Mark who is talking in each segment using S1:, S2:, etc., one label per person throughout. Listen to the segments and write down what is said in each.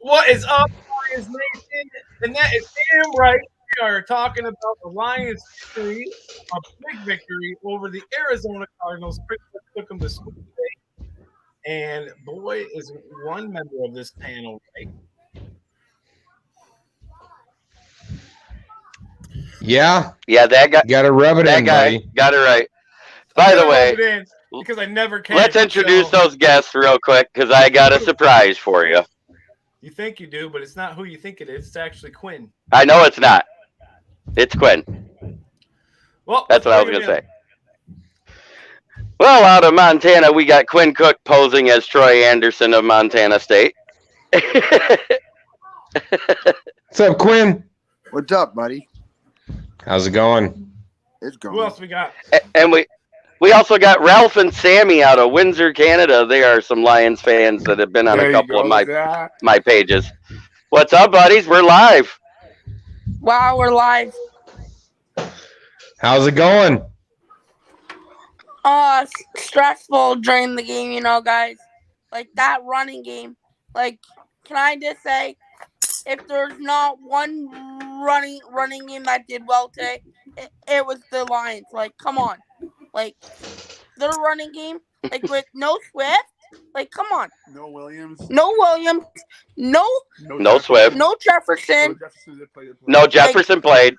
S1: What is up, Lions Nation? And that is damn right. We are talking about the Lions' victory, a big victory over the Arizona Cardinals. Chris took them to school today. And boy, is one member of this panel right.
S2: Yeah,
S3: that guy.
S2: Got to rub it
S3: That
S2: in,
S3: guy
S2: buddy.
S3: got it right. By the way,
S1: because I never can.
S3: Let's introduce those guests real quick because I got a surprise for you.
S1: You think you do, but it's not who you think it is. It's actually Quinn.
S3: I know it's not. It's Quinn.
S1: Well,
S3: that's what I was going to say. Well, out of Montana, we got Quinn Cook posing as Troy Anderson of Montana State.
S2: What's up, Quinn?
S4: What's up, buddy?
S2: How's it going?
S4: It's going.
S1: Who else we got?
S3: And we also got Ralph and Sammy out of Windsor, Canada. They are some Lions fans that have been on a couple of my pages. What's up, buddies? We're live.
S5: Wow, we're live.
S2: How's it going?
S5: Stressful during the game, you know, guys. Like that running game. Like, can I just say, if there's not one running game that did well today, it was the Lions. Like, come on. Like, their running game, like with no Swift, like, come on.
S4: No Williams.
S5: No
S3: Swift.
S5: No Jefferson.
S3: No Jefferson played.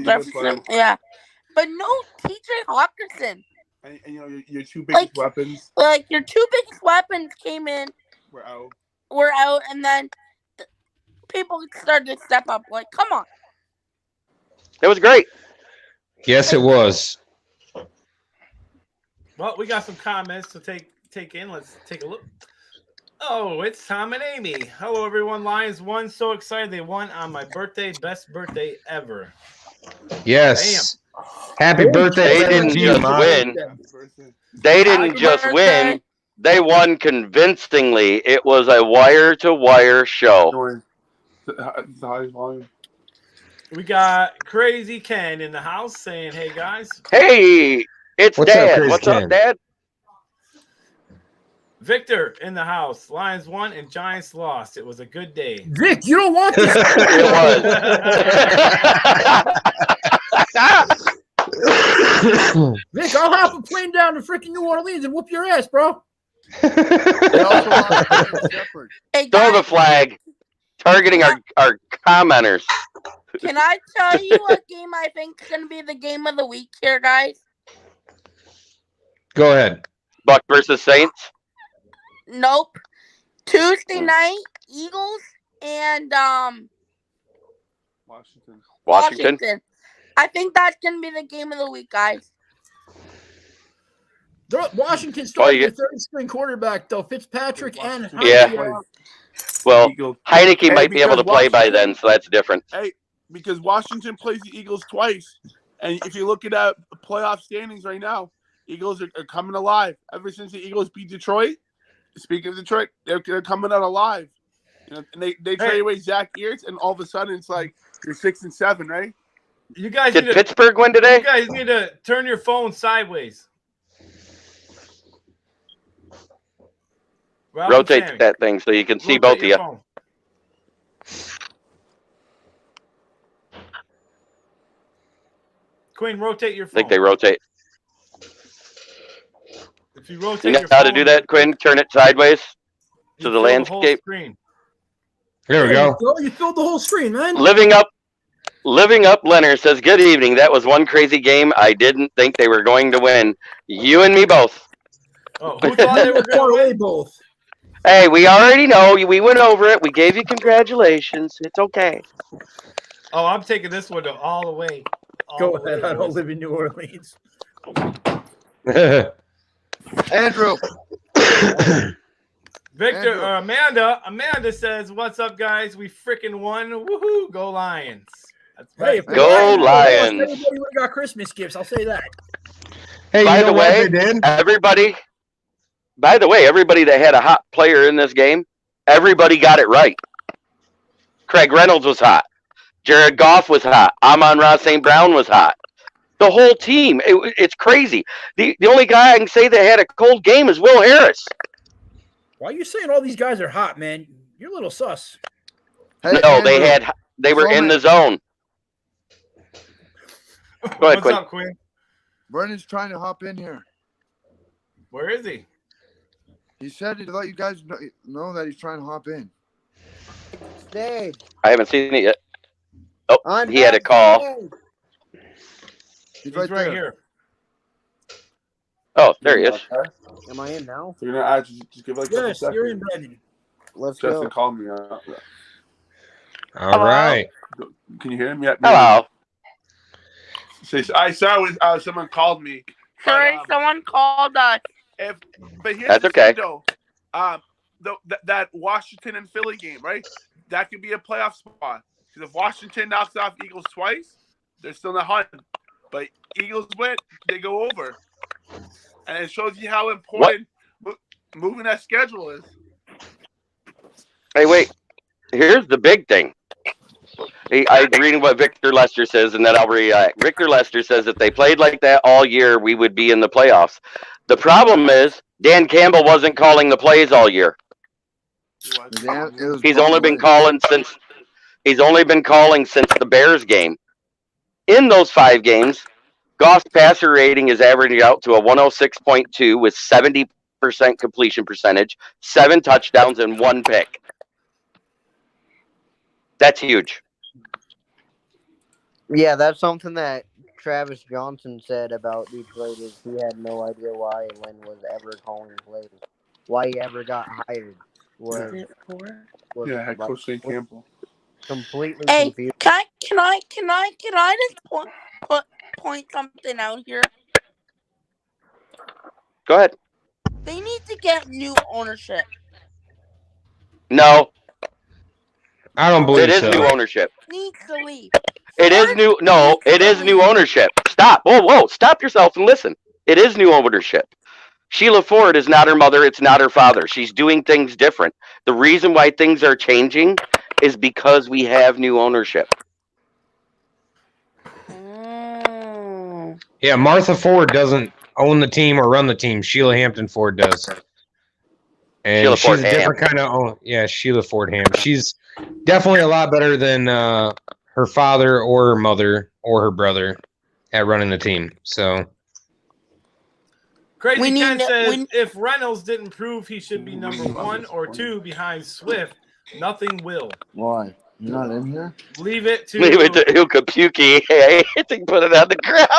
S5: Jefferson, yeah. But no TJ Hawkinson.
S4: And you know, your two biggest weapons.
S5: Like, your two biggest weapons came in. We're out, and then people started to step up. Like, come on.
S3: It was great.
S2: Yes, it was.
S1: Well, we got some comments to take in. Let's take a look. Oh, it's Tom and Amy. Hello, everyone. Lions won. So excited they won on my birthday. Best birthday ever.
S2: Yes. Happy birthday.
S3: They didn't just win. They didn't just win. They won convincingly. It was a wire-to-wire show.
S1: We got Crazy Ken in the house saying, hey, guys.
S3: Hey, it's Dad. What's up, Dad?
S1: Victor in the house. Lions won and Giants lost. It was a good day.
S6: Vic, you don't want this.
S3: It was.
S6: Vic, I'll hop a plane down to freaking New Orleans and whoop your ass, bro.
S3: Throw the flag. Targeting our commenters.
S5: Can I tell you what game I think is going to be the game of the week here, guys?
S2: Go ahead.
S3: Buck versus Saints?
S5: Nope. Tuesday night, Eagles and Washington. I think that's going to be the game of the week, guys.
S6: Washington started the third-string quarterback, though. Fitzpatrick and
S3: Well, Heineke might be able to play by then, so that's different.
S7: Hey, because Washington plays the Eagles twice. And if you look at playoff standings right now, Eagles are coming alive. Ever since the Eagles beat Detroit, speaking of Detroit, they're coming out alive. You know, and they trade away Zach Ertz, and all of a sudden it's like you're 6-7, right?
S1: You guys
S3: did Pittsburgh win today?
S1: You guys need to turn your phone sideways.
S3: Rotate that thing so you can see both of you.
S1: Phone. Quinn, rotate your phone.
S3: I think they rotate.
S1: If you rotate
S3: you know
S1: your
S3: how
S1: phone,
S3: to do that, Quinn? Turn it sideways to the landscape.
S2: There we go.
S6: You filled the whole screen, man.
S3: Living up Leonard says, good evening. That was one crazy game. I didn't think they were going to win. You and me both.
S1: Oh, who thought they were going to win?
S6: Both.
S3: Hey, we already know. We went over it. We gave you congratulations. It's okay.
S1: Oh, I'm taking this one all the way.
S6: Go ahead. I don't live in New Orleans.
S4: Andrew.
S1: Victor, Amanda says, "What's up, guys? We freaking won! Woohoo! Go Lions!" That's right.
S3: Go Lions!
S6: Everybody would have got Christmas gifts. I'll say that.
S2: Hey,
S3: By
S2: you know
S3: the
S2: what
S3: way,
S2: they did?
S3: everybody that had a hot player in this game, everybody got it right. Craig Reynolds was hot. Jared Goff was hot. Amon-Ra St. Brown was hot. The whole team. It's crazy. The only guy I can say that had a cold game is Will Harris.
S6: Why are you saying all these guys are hot, man? You're a little sus.
S4: Hey,
S3: No,
S4: Andrew,
S3: they were in the zone. Go ahead,
S1: What's
S3: Quinn.
S1: up, Quinn?
S4: Vernon's trying to hop in here.
S1: Where is he?
S4: He said to let you guys know that he's trying to hop in.
S8: Stage.
S3: I haven't seen it yet. Oh,
S8: On
S3: he had a call.
S4: He's
S1: Right
S4: there.
S1: here.
S3: Oh, there he is.
S8: Am I in now?
S7: You're gonna add, just give like a
S6: Yes,
S7: second.
S6: you're in, Brandon.
S8: Let's
S7: Justin
S8: go.
S7: called me. Out.
S2: All right.
S7: Can you hear him yet?
S3: Hello.
S7: I saw someone called me.
S5: Sorry, someone called us.
S7: But here's
S3: That's
S7: the
S3: okay.
S7: thing, though. That Washington and Philly game, right? That could be a playoff spot. Because if Washington knocks off Eagles twice, they're still in the hunt. But Eagles win, they go over. And it shows you how important moving that schedule is.
S3: Hey, wait. Here's the big thing. I'm reading what Victor Lester says, and then I'll react. Victor Lester says if they played like that all year, we would be in the playoffs. The problem is Dan Campbell wasn't calling the plays all year. He's only been calling since the Bears game. In those 5 games, Goff's passer rating is averaging out to a 106.2 with 70% completion percentage, 7 touchdowns, and 1 pick. That's huge.
S8: Yeah, that's something that Travis Johnson said about Detroit is he had no idea why Lynn was ever calling plays. Why he ever got hired.
S7: Head coach St. Campbell.
S8: Completely
S5: Hey,
S8: confused.
S5: can I just point something out here?
S3: Go ahead.
S5: They need to get new ownership.
S3: No,
S2: I don't believe
S3: it is
S2: so.
S3: new ownership.
S5: Needs to leave.
S3: It is new. No, it is new ownership. Stop. Whoa. Stop yourself and listen. It is new ownership. Sheila Ford is not her mother. It's not her father. She's doing things different. The reason why things are changing is because we have new ownership.
S2: Yeah, Martha Ford doesn't own the team or run the team. Sheila Hampton Ford does. And
S3: Sheila
S2: she's
S3: Ford
S2: a different kind of Sheila Ford Ham. She's definitely a lot better than her father or her mother or her brother at running the team. So
S1: Crazy Ken says if Reynolds didn't prove he should be number 1 or 2 behind Swift, nothing will.
S4: Why? You're not in here?
S1: Leave it to
S3: Ukapuki. Hey, I think put it on the ground.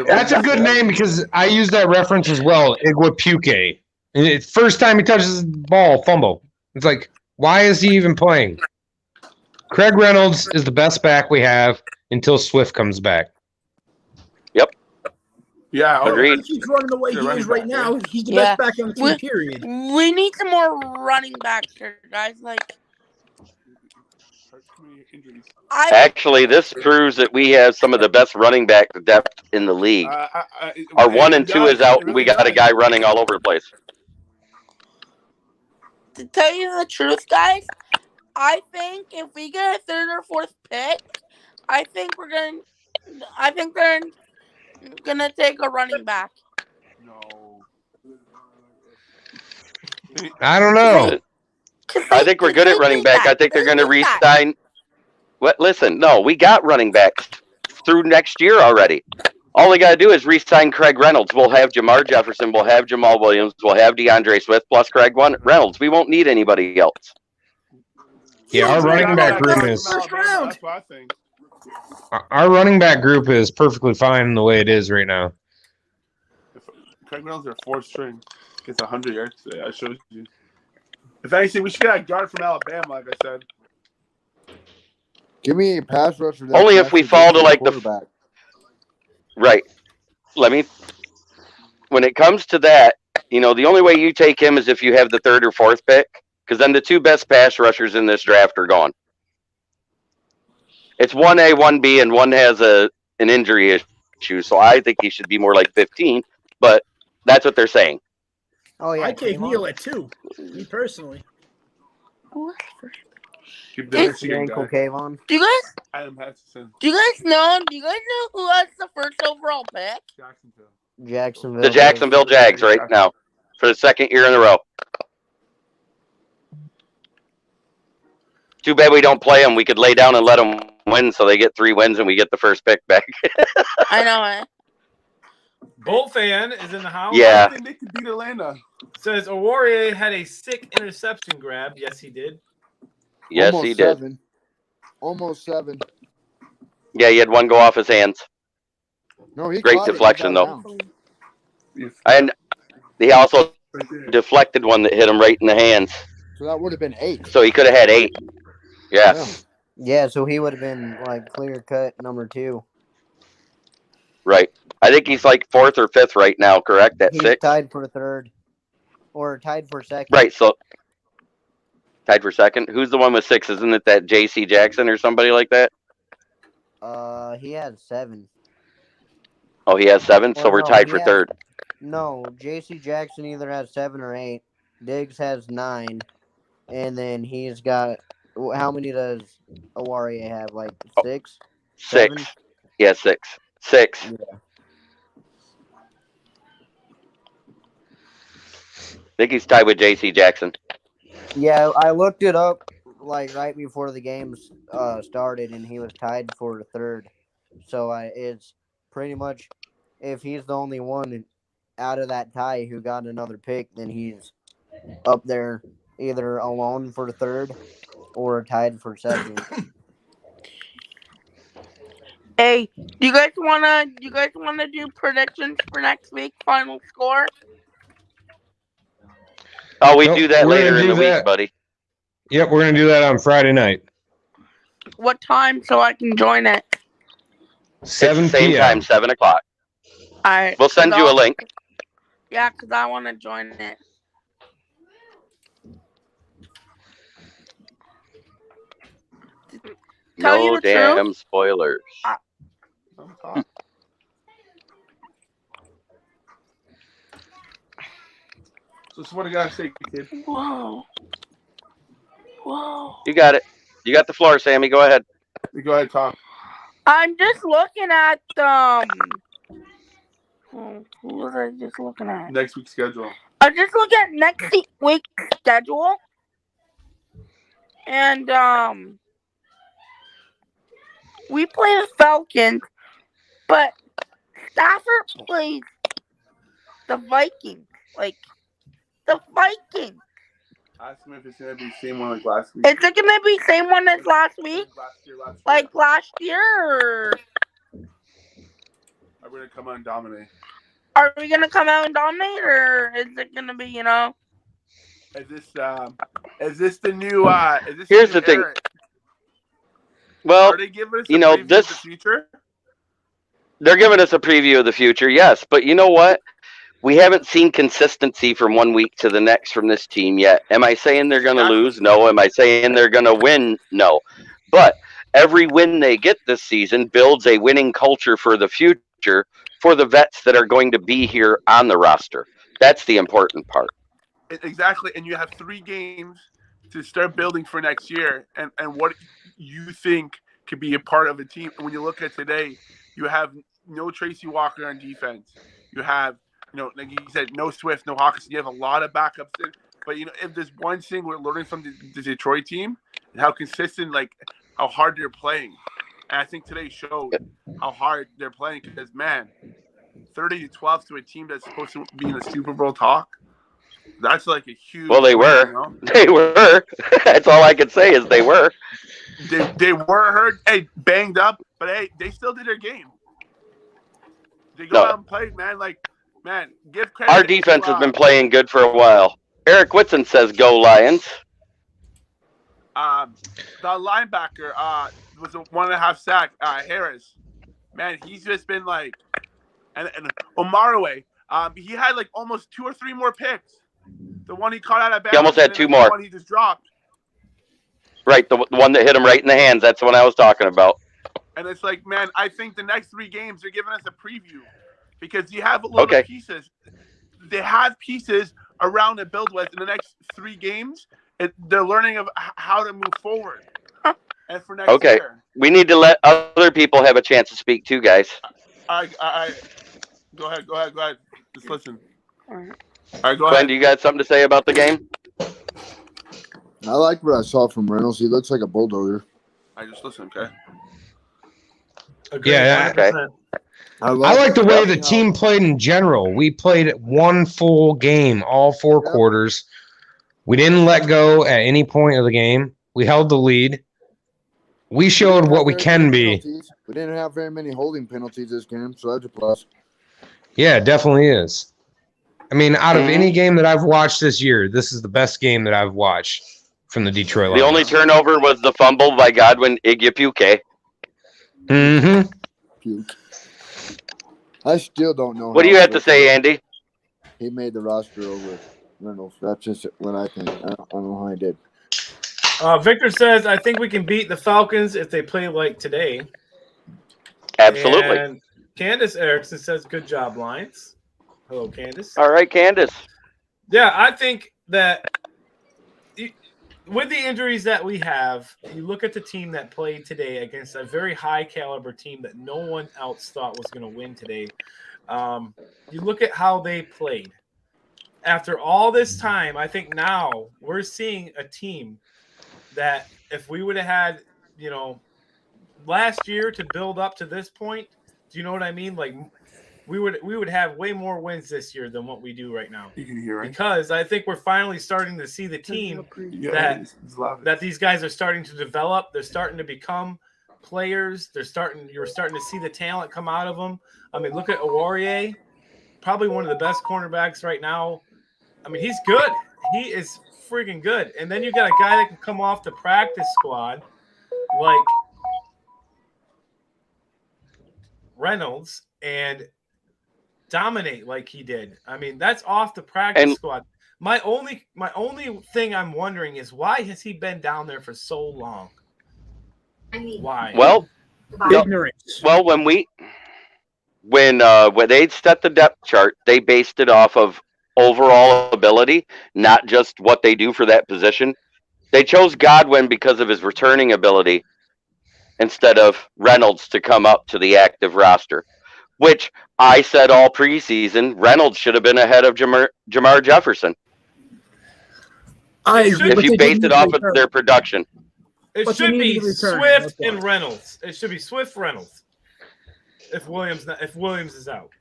S2: that's a good name because I use that reference as well. Iguapuke. First time he touches the ball, fumble. It's like, why is he even playing? Craig Reynolds is the best back we have until Swift comes back.
S3: Yep.
S7: Yeah,
S6: If he keeps running the way he is right now, he's the best back on the team, period.
S5: We need some more running backs here, guys.
S3: Actually, this proves that we have some of the best running back depth in the league. Our 1 and 2 is out, and we got a guy running all over the place.
S5: To tell you the truth, guys, I think if we get a 3rd or 4th pick, I think they're gonna take a running back.
S7: No.
S2: I don't know.
S3: I think we're good at running back. I think they're going to re-sign. Listen, no, we got running backs through next year already. All we got to do is re-sign Craig Reynolds. We'll have Jamar Jefferson. We'll have Jamal Williams. We'll have DeAndre Swift plus Craig Reynolds. We won't need anybody else.
S2: Yeah, our running back group is
S7: That's what I think.
S2: our running back group is perfectly fine the way it is right now.
S7: Craig Reynolds are 4th string. Gets 100 yards today. I showed you. If anything, we should get a guard from Alabama, like I said.
S4: Give me a pass rusher.
S3: Only if we fall to like the right. When it comes to that, the only way you take him is if you have the third or fourth pick, because then the two best pass rushers in this draft are gone. It's 1A, 1B, and one has an injury issue, so I think he should be more like 15, but that's what they're saying.
S8: Oh yeah,
S6: I take Neal at 2. Me personally.
S7: Keep the
S8: Yanko Kayvon.
S5: Do you guys
S7: Adam Hutchinson.
S5: do you guys know who has the first overall pick?
S8: Jacksonville.
S3: The Jacksonville Jags right now for the second year in a row. Too bad we don't play them. We could lay down and let them win, so they get 3 wins and we get the first pick back.
S5: I know it.
S1: Bull fan is in the house.
S3: Yeah.
S7: I think they could beat Atlanta.
S1: Says Awarie had a sick interception grab. Yes, he did.
S3: Yes,
S4: Almost
S3: he did.
S4: 7. Almost 7.
S3: Yeah, he had one go off his hands.
S4: No, he
S3: Great
S4: caught it. He
S3: deflection,
S4: got
S3: though.
S4: down.
S3: And he also deflected one that hit him right in the hands.
S4: So that would have been 8.
S3: So he could have had 8. Yeah.
S8: Yeah, so he would have been like clear cut number 2.
S3: Right. I think he's like 4th or 5th right now, correct? At
S8: He's
S3: 6?
S8: tied for 3rd. Or tied for 2nd.
S3: Right, so tied for 2nd. Who's the one with 6? Isn't it that J.C. Jackson or somebody like that?
S8: He had 7.
S3: Oh, he has 7, so
S8: Or
S3: we're
S8: no,
S3: tied
S8: he
S3: for
S8: has-
S3: 3rd.
S8: No, J.C. Jackson either has 7 or 8. Diggs has 9. And then he's got, how many does Awarie have? Like 6?
S3: 6.
S8: 7?
S3: Yeah, 6. 6.
S8: Yeah.
S3: I think he's tied with J.C. Jackson.
S8: Yeah, I looked it up like right before the game started, and he was tied for 3rd. So it's pretty much, if he's the only one out of that tie who got another pick, then he's up there either alone for 3rd or tied for 2nd.
S5: Hey, do you guys wanna do predictions for next week? Final score?
S3: Oh, we
S2: Nope,
S3: do that
S2: we're
S3: later
S2: gonna
S3: in
S2: do
S3: the
S2: that.
S3: week, buddy.
S2: Yep, we're gonna do that on Friday night,
S5: What time so I can join it?
S2: 7
S3: It's the same
S2: p.m.
S3: time, 7 o'clock.
S5: Alright.
S3: We'll send you a link.
S5: Yeah, because I want to join it. Tell you
S3: No
S5: the
S3: damn
S5: truth.
S3: spoilers.
S7: So what I gotta say, kid.
S5: Whoa.
S3: You got it. You got the floor, Sammy. Go ahead.
S7: You go ahead, talk.
S5: I'm just looking at who was I just looking at?
S7: Next week's schedule.
S5: I just look at next week's schedule, and we play the Falcons, but Stafford plays the Vikings. Like the Vikings.
S7: Ask him if it's gonna be the same one like last week.
S5: Is it gonna be the same one as last week?
S7: Last year.
S5: Like last year? Or
S7: Are we gonna come out and dominate?
S5: are we gonna come out and dominate, or is it gonna be,
S7: Is this the new? Is this
S3: Here's
S7: the
S3: the thing.
S7: era?
S3: Well,
S7: Are they giving us
S3: you
S7: a
S3: know,
S7: preview of
S3: this-
S7: the future?
S3: they're giving us a preview of the future, yes. But you know what? We haven't seen consistency from one week to the next from this team yet. Am I saying they're going to lose? No. Am I saying they're going to win? No. But every win they get this season builds a winning culture for the future for the vets that are going to be here on the roster. That's the important part.
S7: Exactly, and you have 3 games to start building for next year, and what you think could be a part of a team. When you look at today, you have no Tracy Walker on defense. You have, like you said, no Swift, no Hawkins. You have a lot of backups. But, if there's one thing we're learning from the Detroit team, how consistent, how hard they're playing. And I think today showed how hard they're playing because, man, 30-12 to a team that's supposed to be in the Super Bowl talk, that's like a huge.
S3: Well, they were. They were. That's all I can say is they were.
S7: They were hurt, banged up, but they still did their game. They go out and play, man. Give credit.
S3: Our defense has been playing good for a while. Eric Whitson says, "Go Lions."
S7: The linebacker was a 1.5 sack. Harris, man, he's just been and Omarue. He had like almost 2 or 3 more picks. The one he caught out of bounds.
S3: He almost had
S7: and
S3: 2
S7: then
S3: more.
S7: The one he just dropped.
S3: Right, the one that hit him right in the hands. That's the one I was talking about.
S7: And it's like, man, I think the next 3 games are giving us a preview because you have little pieces. They have pieces around to build with in the next 3 games. They're learning of how to move forward. And for next year.
S3: We need to let other people have a chance to speak too, guys.
S7: I go ahead. Just listen. All right, go
S3: Glenn,
S7: ahead.
S3: do you got something to say about the game?
S4: I like what I saw from Reynolds. He looks like a bulldozer.
S7: I just listen, okay?
S1: Agreed,
S2: Yeah,
S1: 100%.
S2: I like the way the team played in general. We played one full game, all 4 quarters. We didn't let go at any point of the game. We held the lead. We showed what we can be.
S4: We didn't have very many holding penalties this game, so that's a plus.
S2: Yeah, it definitely is. I mean, out of any game that I've watched this year, this is the best game that I've watched from the Detroit Lions.
S3: The only turnover was the fumble by Godwin Igwebuike.
S2: Mm-hmm.
S4: Puke. I still don't know.
S3: What do you have to say, Andy?
S4: He made the roster over Reynolds. That's just what I think. I don't know how he did.
S1: Victor says, I think we can beat the Falcons if they play like today.
S3: Absolutely.
S1: And Candace Erickson says, good job, Lions. Hello, Candace.
S3: All right, Candace.
S1: Yeah, I think that with the injuries that we have, you look at the team that played today against a very high-caliber team that no one else thought was going to win today. You look at how they played. After all this time, I think now we're seeing a team that if we would have had, last year to build up to this point, do you know what I mean? Like we would have way more wins this year than what we do right now.
S7: You can hear, right?
S1: Because I think we're finally starting to see the team that these guys are starting to develop. They're starting to become players. You're starting to see the talent come out of them. I mean, look at Awarie, probably one of the best cornerbacks right now. I mean, he's good. He is freaking good. And then you got a guy that can come off the practice squad like Reynolds and dominate like he did. I mean, that's off the practice squad. My only thing I'm wondering is why has he been down there for so long? Why?
S3: Well,
S6: ignorance.
S3: Well, when they set the depth chart, they based it off of overall ability, not just what they do for that position. They chose Godwin because of his returning ability instead of Reynolds to come up to the active roster, which I said all preseason, Reynolds should have been ahead of Jamar Jefferson.
S6: I agree.
S3: If you base it off of their production.
S1: It should be Swift and Reynolds. It should be Swift Reynolds. If Williams is out.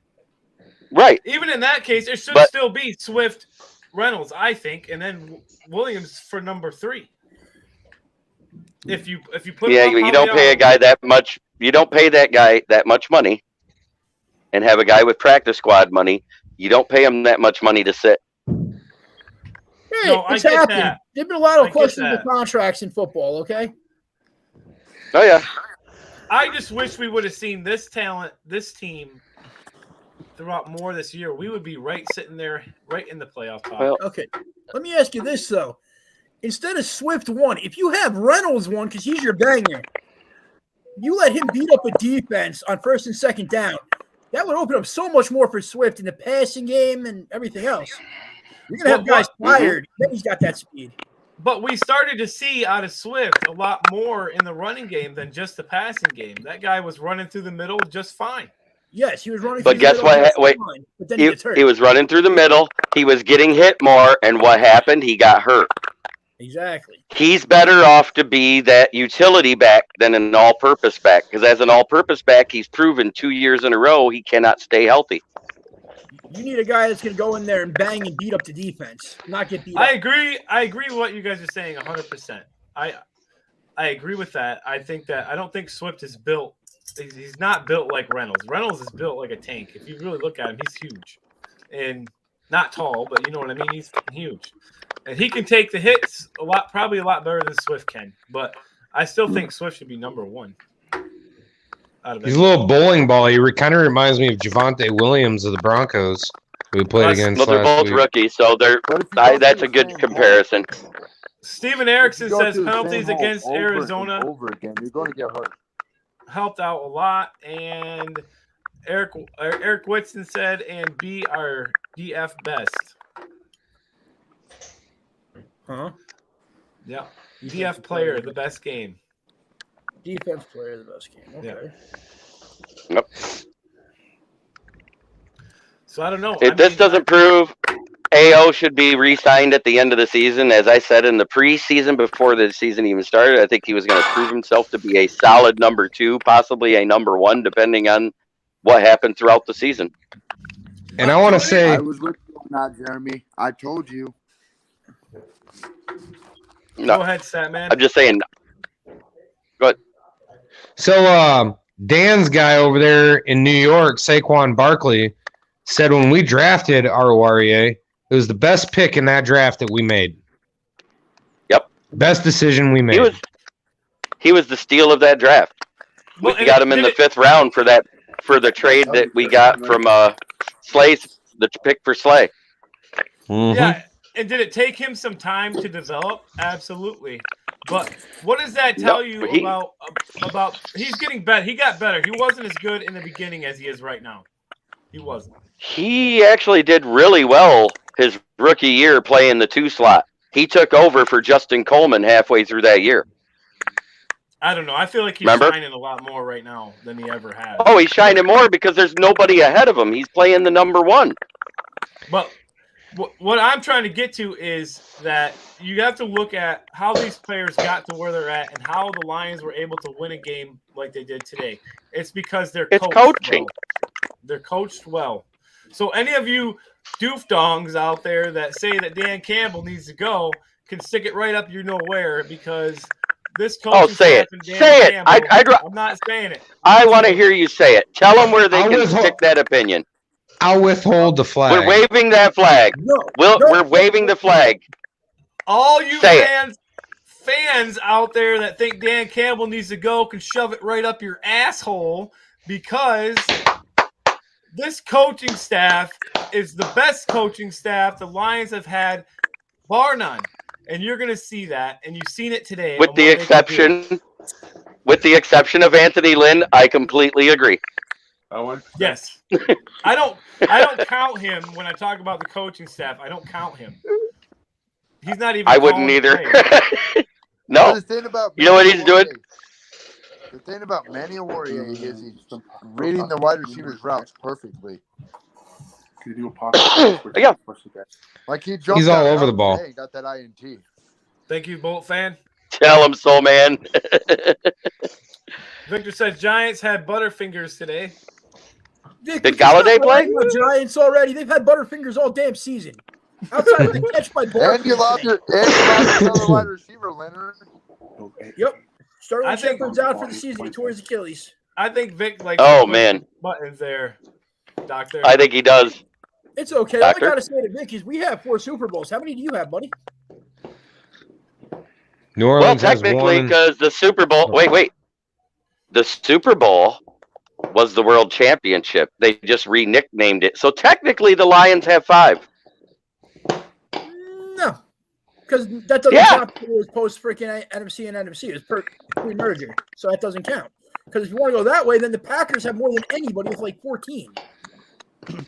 S3: Right.
S1: Even in that case, it should still be Swift Reynolds, I think, and then Williams for number 3. If you put
S3: you don't pay a guy that much. You don't pay that guy that much money, and have a guy with practice squad money. You don't pay him that much money to sit.
S6: Hey,
S1: No,
S6: it's
S1: I get
S6: happening.
S1: that.
S6: There've been a lot
S1: I
S6: of
S1: get
S6: questionable
S1: that.
S6: contracts in football. Okay.
S3: Oh yeah.
S1: I just wish we would have seen this talent, this team, throughout more this year. We would be sitting there, right in the playoff talk.
S3: Well,
S6: Okay. Let me ask you this though: instead of Swift 1, if you have Reynolds 1 because he's your banger, you let him beat up a defense on first and second down. That would open up so much more for Swift in the passing game and everything else. You're gonna have guys tired. Then he's got that speed.
S1: But we started to see out of Swift a lot more in the running game than just the passing game. That guy was running through the middle just fine.
S6: Yes, he was running.
S3: But guess what? Wait,
S6: but then he gets hurt.
S3: he was running through the middle. He was getting hit more, and what happened? He got hurt.
S6: Exactly.
S3: He's better off to be that utility back than an all-purpose back, because as an all-purpose back, he's proven 2 years in a row he cannot stay healthy.
S6: You need a guy that's going to go in there and bang and beat up the defense, not get beat up.
S1: I agree with what you guys are saying 100%. I agree with that. I don't think Swift is built. He's not built like Reynolds. Reynolds is built like a tank. If you really look at him, he's huge. And not tall, but you know what I mean? He's huge. And he can take the hits probably a lot better than Swift can. But I still think Swift should be number 1.
S2: He's a little bowling ball. He kind of reminds me of Javonte Williams of the Broncos. We played against
S3: Well, they're
S2: last
S3: both
S2: week.
S3: rookies, so that's a good comparison.
S1: Steven Erickson
S4: Go
S1: says
S4: through the
S1: penalties
S4: same hole
S1: against
S4: over
S1: Arizona
S4: and over again. You're going to get hurt.
S1: helped out a lot. And Eric Whitson said, and B are DF best.
S6: Huh?
S1: Yeah. DF player, the best game.
S6: Defense player, the best game. Okay.
S3: Yep.
S1: So I don't know.
S3: If this doesn't prove AO should be re-signed at the end of the season, as I said in the preseason before the season even started, I think he was going to prove himself to be a solid number 2, possibly a number 1, depending on what happened throughout the season.
S2: And I want to say,
S4: I was with you on that, Jeremy. I told you.
S3: No,
S1: go ahead, Sat Man.
S3: I'm just saying. Go ahead.
S2: so Dan's guy over there in New York, Saquon Barkley, said when we drafted Aruarie, it was the best pick in that draft that we made.
S3: Yep.
S2: Best decision we made.
S3: He was the steal of that draft.
S1: Well,
S3: We got him in the 5th round for the trade that we got from Slay's, the pick for Slay.
S2: Mm-hmm.
S1: Yeah. And did it take him some time to develop? Absolutely. But what does that tell you about he's getting better? He got better. He wasn't as good in the beginning as he is right now. He wasn't.
S3: He actually did really well his rookie year playing the 2 slot. He took over for Justin Coleman halfway through that year.
S1: I don't know. I feel like he's shining a lot more right now than he ever has.
S3: Oh, he's shining more because there's nobody ahead of him. He's playing the number 1.
S1: But what I'm trying to get to is that you have to look at how these players got to where they're at and how the Lions were able to win a game like they did today. It's because they're
S3: coaching.
S1: Well. They're coached well. So any of you doofdongs out there that say that Dan Campbell needs to go can stick it right up your nowhere because this coach.
S3: Oh, say it. Say it.
S1: I'm not saying it.
S3: I want to hear you say it. Tell them where they can stick that opinion.
S2: I'll withhold the flag.
S3: We're waving that flag. We're waving the flag.
S1: All you fans out there that think Dan Campbell needs to go can shove it right up your asshole because this coaching staff is the best coaching staff the Lions have had, bar none. And you're going to see that, and you've seen it today.
S3: With the exception of Anthony Lynn, I completely agree.
S1: Yes. I don't count him when I talk about the coaching staff. I don't count him. He's not even.
S3: I wouldn't either. No.
S4: The thing about
S3: you know what he's doing?
S4: The thing about Manny Warrior is he's reading the wide receivers' routes perfectly.
S7: Can you do a pocket?
S3: Yeah.
S4: Like he jumped.
S2: He's all over the ball.
S4: He got that INT.
S1: Thank you, Bolt fan.
S3: Tell him so, man.
S1: Victor said Giants had Butterfingers today.
S3: Did Galladay play?
S6: Giants already. They've had Butterfingers all damn season. Outside of the catch by Borg.
S4: And you lost another wide receiver, Leonard.
S6: Yep. Sterling Shepard's out for the season. He tore his Achilles.
S1: I think Vic likes buttons there, Doctor.
S3: I think he does.
S6: It's okay.
S3: Doctor?
S6: All I got to say to Vic is we have 4 Super Bowls. How many do you have, buddy?
S2: New Orleans has
S3: technically,
S2: one.
S3: because the Super Bowl. Wait. The Super Bowl was the World Championship. They just re-nicknamed it. So technically, the Lions have 5.
S6: No, because that doesn't count. It was post freaking NFC and NFC. It was pre-merger, so that doesn't count. Because if you want to go that way, then the Packers have more than anybody with like 14.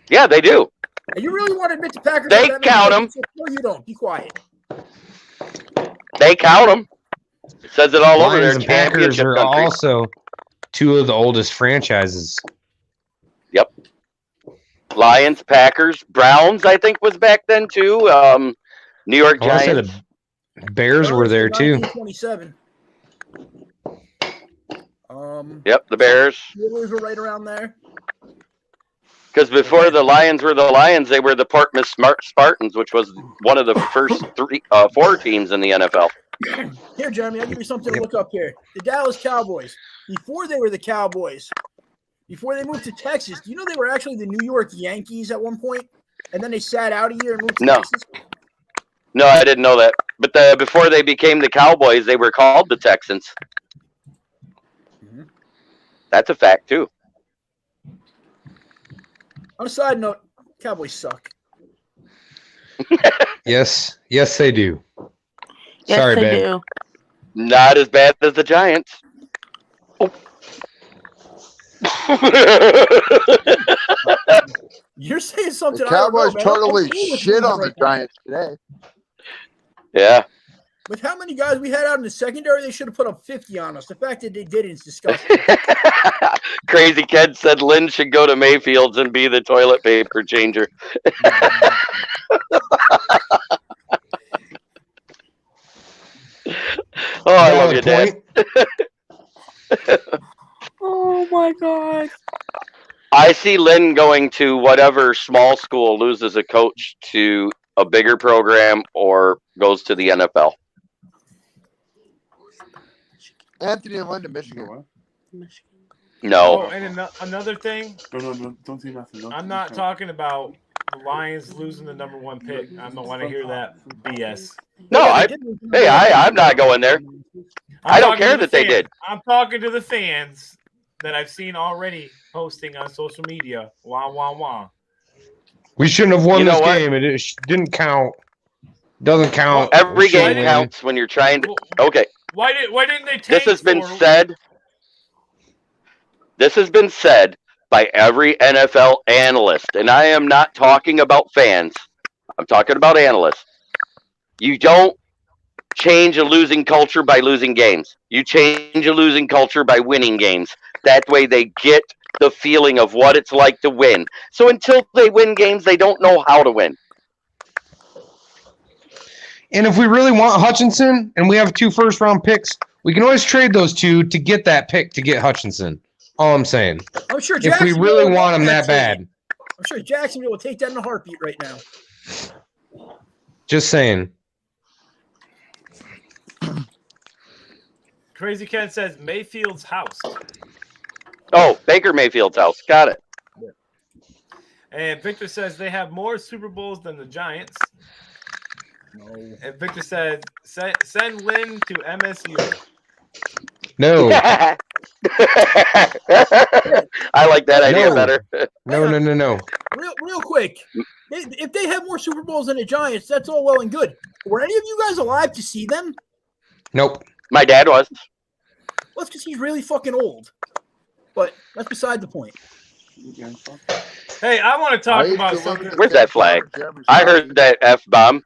S3: Yeah, they do.
S6: And you really want to admit the Packers?
S3: They count them.
S6: No, you don't. Be quiet.
S3: They count them. It says it all over
S2: Lions
S3: there.
S2: and Packers are also 2 of the oldest franchises.
S3: Yep. Lions, Packers, Browns, I think was back then too. New York Giants.
S2: The Bears were there too.
S6: 1927.
S3: Yep, the Bears.
S6: Steelers were right around there.
S3: Because before the Lions were the Lions, they were the Portsmouth Spartans, which was one of the first 4 teams in the NFL.
S6: Here, Jeremy, I'll give you something to look up here. The Dallas Cowboys, before they were the Cowboys, before they moved to Texas, do you know they were actually the New York Yankees at one point? And then they sat out a year and moved to Texas?
S3: No, I didn't know that. But before they became the Cowboys, they were called the Texans. Mm-hmm. That's a fact, too.
S6: On a side note, Cowboys suck.
S2: Yes, they do.
S5: Yes,
S2: Sorry,
S5: they
S2: babe.
S5: do.
S3: Not as bad as the Giants. Oh.
S6: You're saying something
S4: The
S6: I don't know,
S4: Cowboys
S6: man.
S4: totally
S6: I'm cool with
S4: shit
S6: losing
S4: on the
S6: right now.
S4: Giants today.
S3: Yeah.
S6: With how many guys we had out in the secondary, they should have put up 50 on us. The fact that they didn't is disgusting.
S3: Crazy Ken said Lynn should go to Mayfield's and be the toilet paper changer. Oh, I love you, Dad.
S5: Oh my god.
S3: I see Lynn going to whatever small school loses a coach to a bigger program or goes to the NFL.
S4: Anthony Lynn to Michigan.
S3: No.
S1: Oh, and another thing.
S7: No, don't say nothing.
S1: I'm not talking about the Lions losing the number 1 pick. I don't want to hear that BS.
S3: No, I'm not going there. I don't care that they did.
S1: I'm talking to the fans that I've seen already posting on social media. Wah, wah, wah.
S2: We shouldn't have won
S3: You know
S2: this
S3: what?
S2: game. It didn't count. Doesn't count.
S3: Every
S2: We shouldn't
S3: game
S2: win.
S3: counts when you're trying to. Okay.
S1: Why didn't they take
S3: This has been said. This has been said by every NFL analyst, and I am not talking about fans. I'm talking about analysts. You don't change a losing culture by losing games. You change a losing culture by winning games. That way they get the feeling of what it's like to win. So until they win games, they don't know how to win.
S2: And if we really want Hutchinson and we have 2 first-round picks, we can always trade those 2 to get that pick to get Hutchinson. All I'm saying.
S6: I'm sure
S2: if we really want him that bad.
S6: I'm sure Jacksonville will take that in a heartbeat right now.
S2: Just saying.
S1: Crazy Ken says Mayfield's house.
S3: Oh, Baker Mayfield's house. Got it.
S1: And Victor says they have more Super Bowls than the Giants. No. And Victor said send Lynn to MSU.
S2: No.
S3: I like that idea better.
S2: No.
S6: Real quick. If they have more Super Bowls than the Giants, that's all well and good. Were any of you guys alive to see them?
S2: Nope.
S3: My dad was.
S6: Well, it's because he's really fucking old. But that's beside the point.
S1: Hey, I want to talk about something.
S3: Where's that flag? I heard that F-bomb.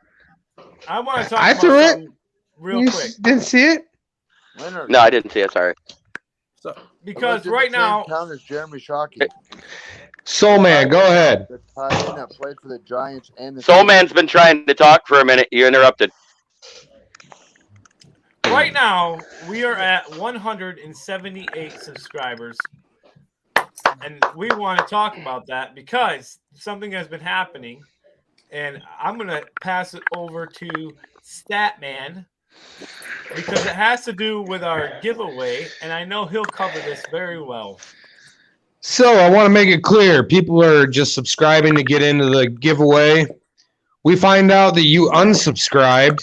S1: I want to talk
S2: I
S1: about
S2: threw it.
S1: something real quick.
S2: Didn't see it?
S3: No, I didn't see it. Sorry.
S6: So,
S1: because right now,
S4: count as Jeremy Shockey.
S2: Soul Man, go ahead.
S4: The tight end that played for the Giants and the
S3: Soul Man's been trying to talk for a minute. You interrupted.
S1: right now we are at 178 subscribers, and we want to talk about that because something has been happening, and I'm gonna pass it over to Statman because it has to do with our giveaway, and I know he'll cover this very well.
S2: So I want to make it clear. People are just subscribing to get into the giveaway. We find out that you unsubscribed.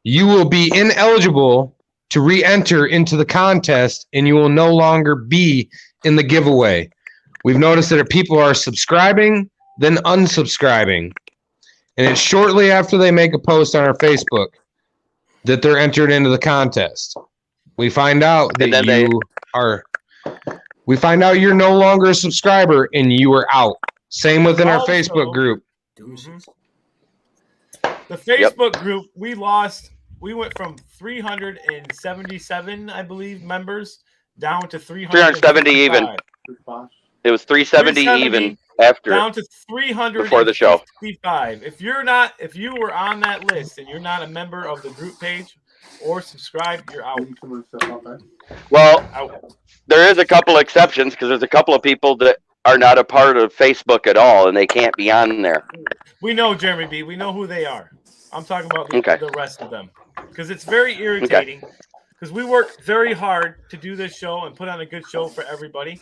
S2: You will be ineligible to re-enter into the contest, and you will no longer be in the giveaway. We've noticed that people are subscribing, then unsubscribing. And it's shortly after they make a post on our Facebook that they're entered into the contest. We find out that we find out you're no longer a subscriber and you are out. Same within our Facebook group.
S1: Mm-hmm. The Facebook group, we went from 377, I believe, members down to
S3: 370 even. It was 370 even after.
S1: Down to 300
S3: before the show.
S1: If you were on that list and you're not a member of the group page or subscribed, you're out.
S3: Well, there is a couple exceptions because there's a couple of people that are not a part of Facebook at all and they can't be on there.
S1: We know, Jeremy B. We know who they are. I'm talking about the rest of them because it's very irritating because we work very hard to do this show and put on a good show for everybody.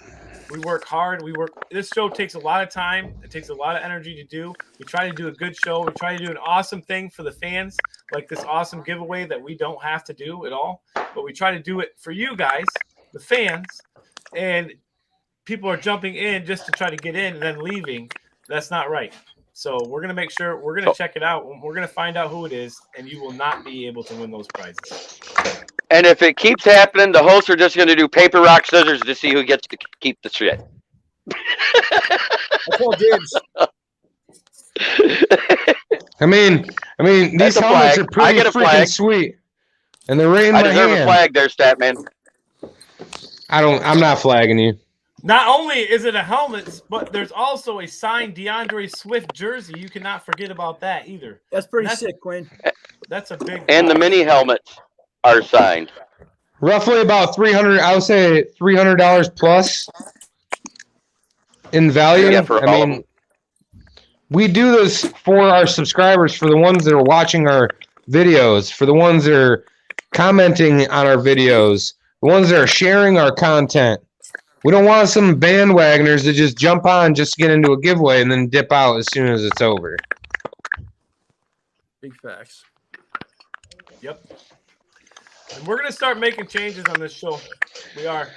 S1: We work hard. This show takes a lot of time. It takes a lot of energy to do. We try to do a good show. We try to do an awesome thing for the fans, like this awesome giveaway that we don't have to do at all. But we try to do it for you guys, the fans, and people are jumping in just to try to get in and then leaving. That's not right. So we're gonna make sure we're gonna check it out. We're gonna find out who it is, and you will not be able to win those prizes.
S3: And if it keeps happening, the hosts are just going to do paper, rock, scissors to see who gets to keep the shit.
S6: I call dibs.
S2: I mean, these
S3: That's a
S2: helmets
S3: flag.
S2: are pretty
S3: I get a
S2: freaking
S3: flag.
S2: sweet, and they're right in
S3: I
S2: my
S3: deserve
S2: hand.
S3: a flag there, Statman.
S2: I'm not flagging you.
S1: Not only is it a helmet, but there's also a signed DeAndre Swift jersey. You cannot forget about that either.
S6: That's pretty sick, Quinn.
S1: That's a big.
S3: And the mini helmets are signed.
S2: Roughly about $300. I would say $300 plus in value.
S3: Yeah, for all of them.
S2: We do this for our subscribers, for the ones that are watching our videos, for the ones that are commenting on our videos, the ones that are sharing our content. We don't want some bandwagoners to just jump on, just get into a giveaway, and then dip out as soon as it's over.
S6: Big facts.
S1: Yep. And we're gonna start making changes on this show. We are.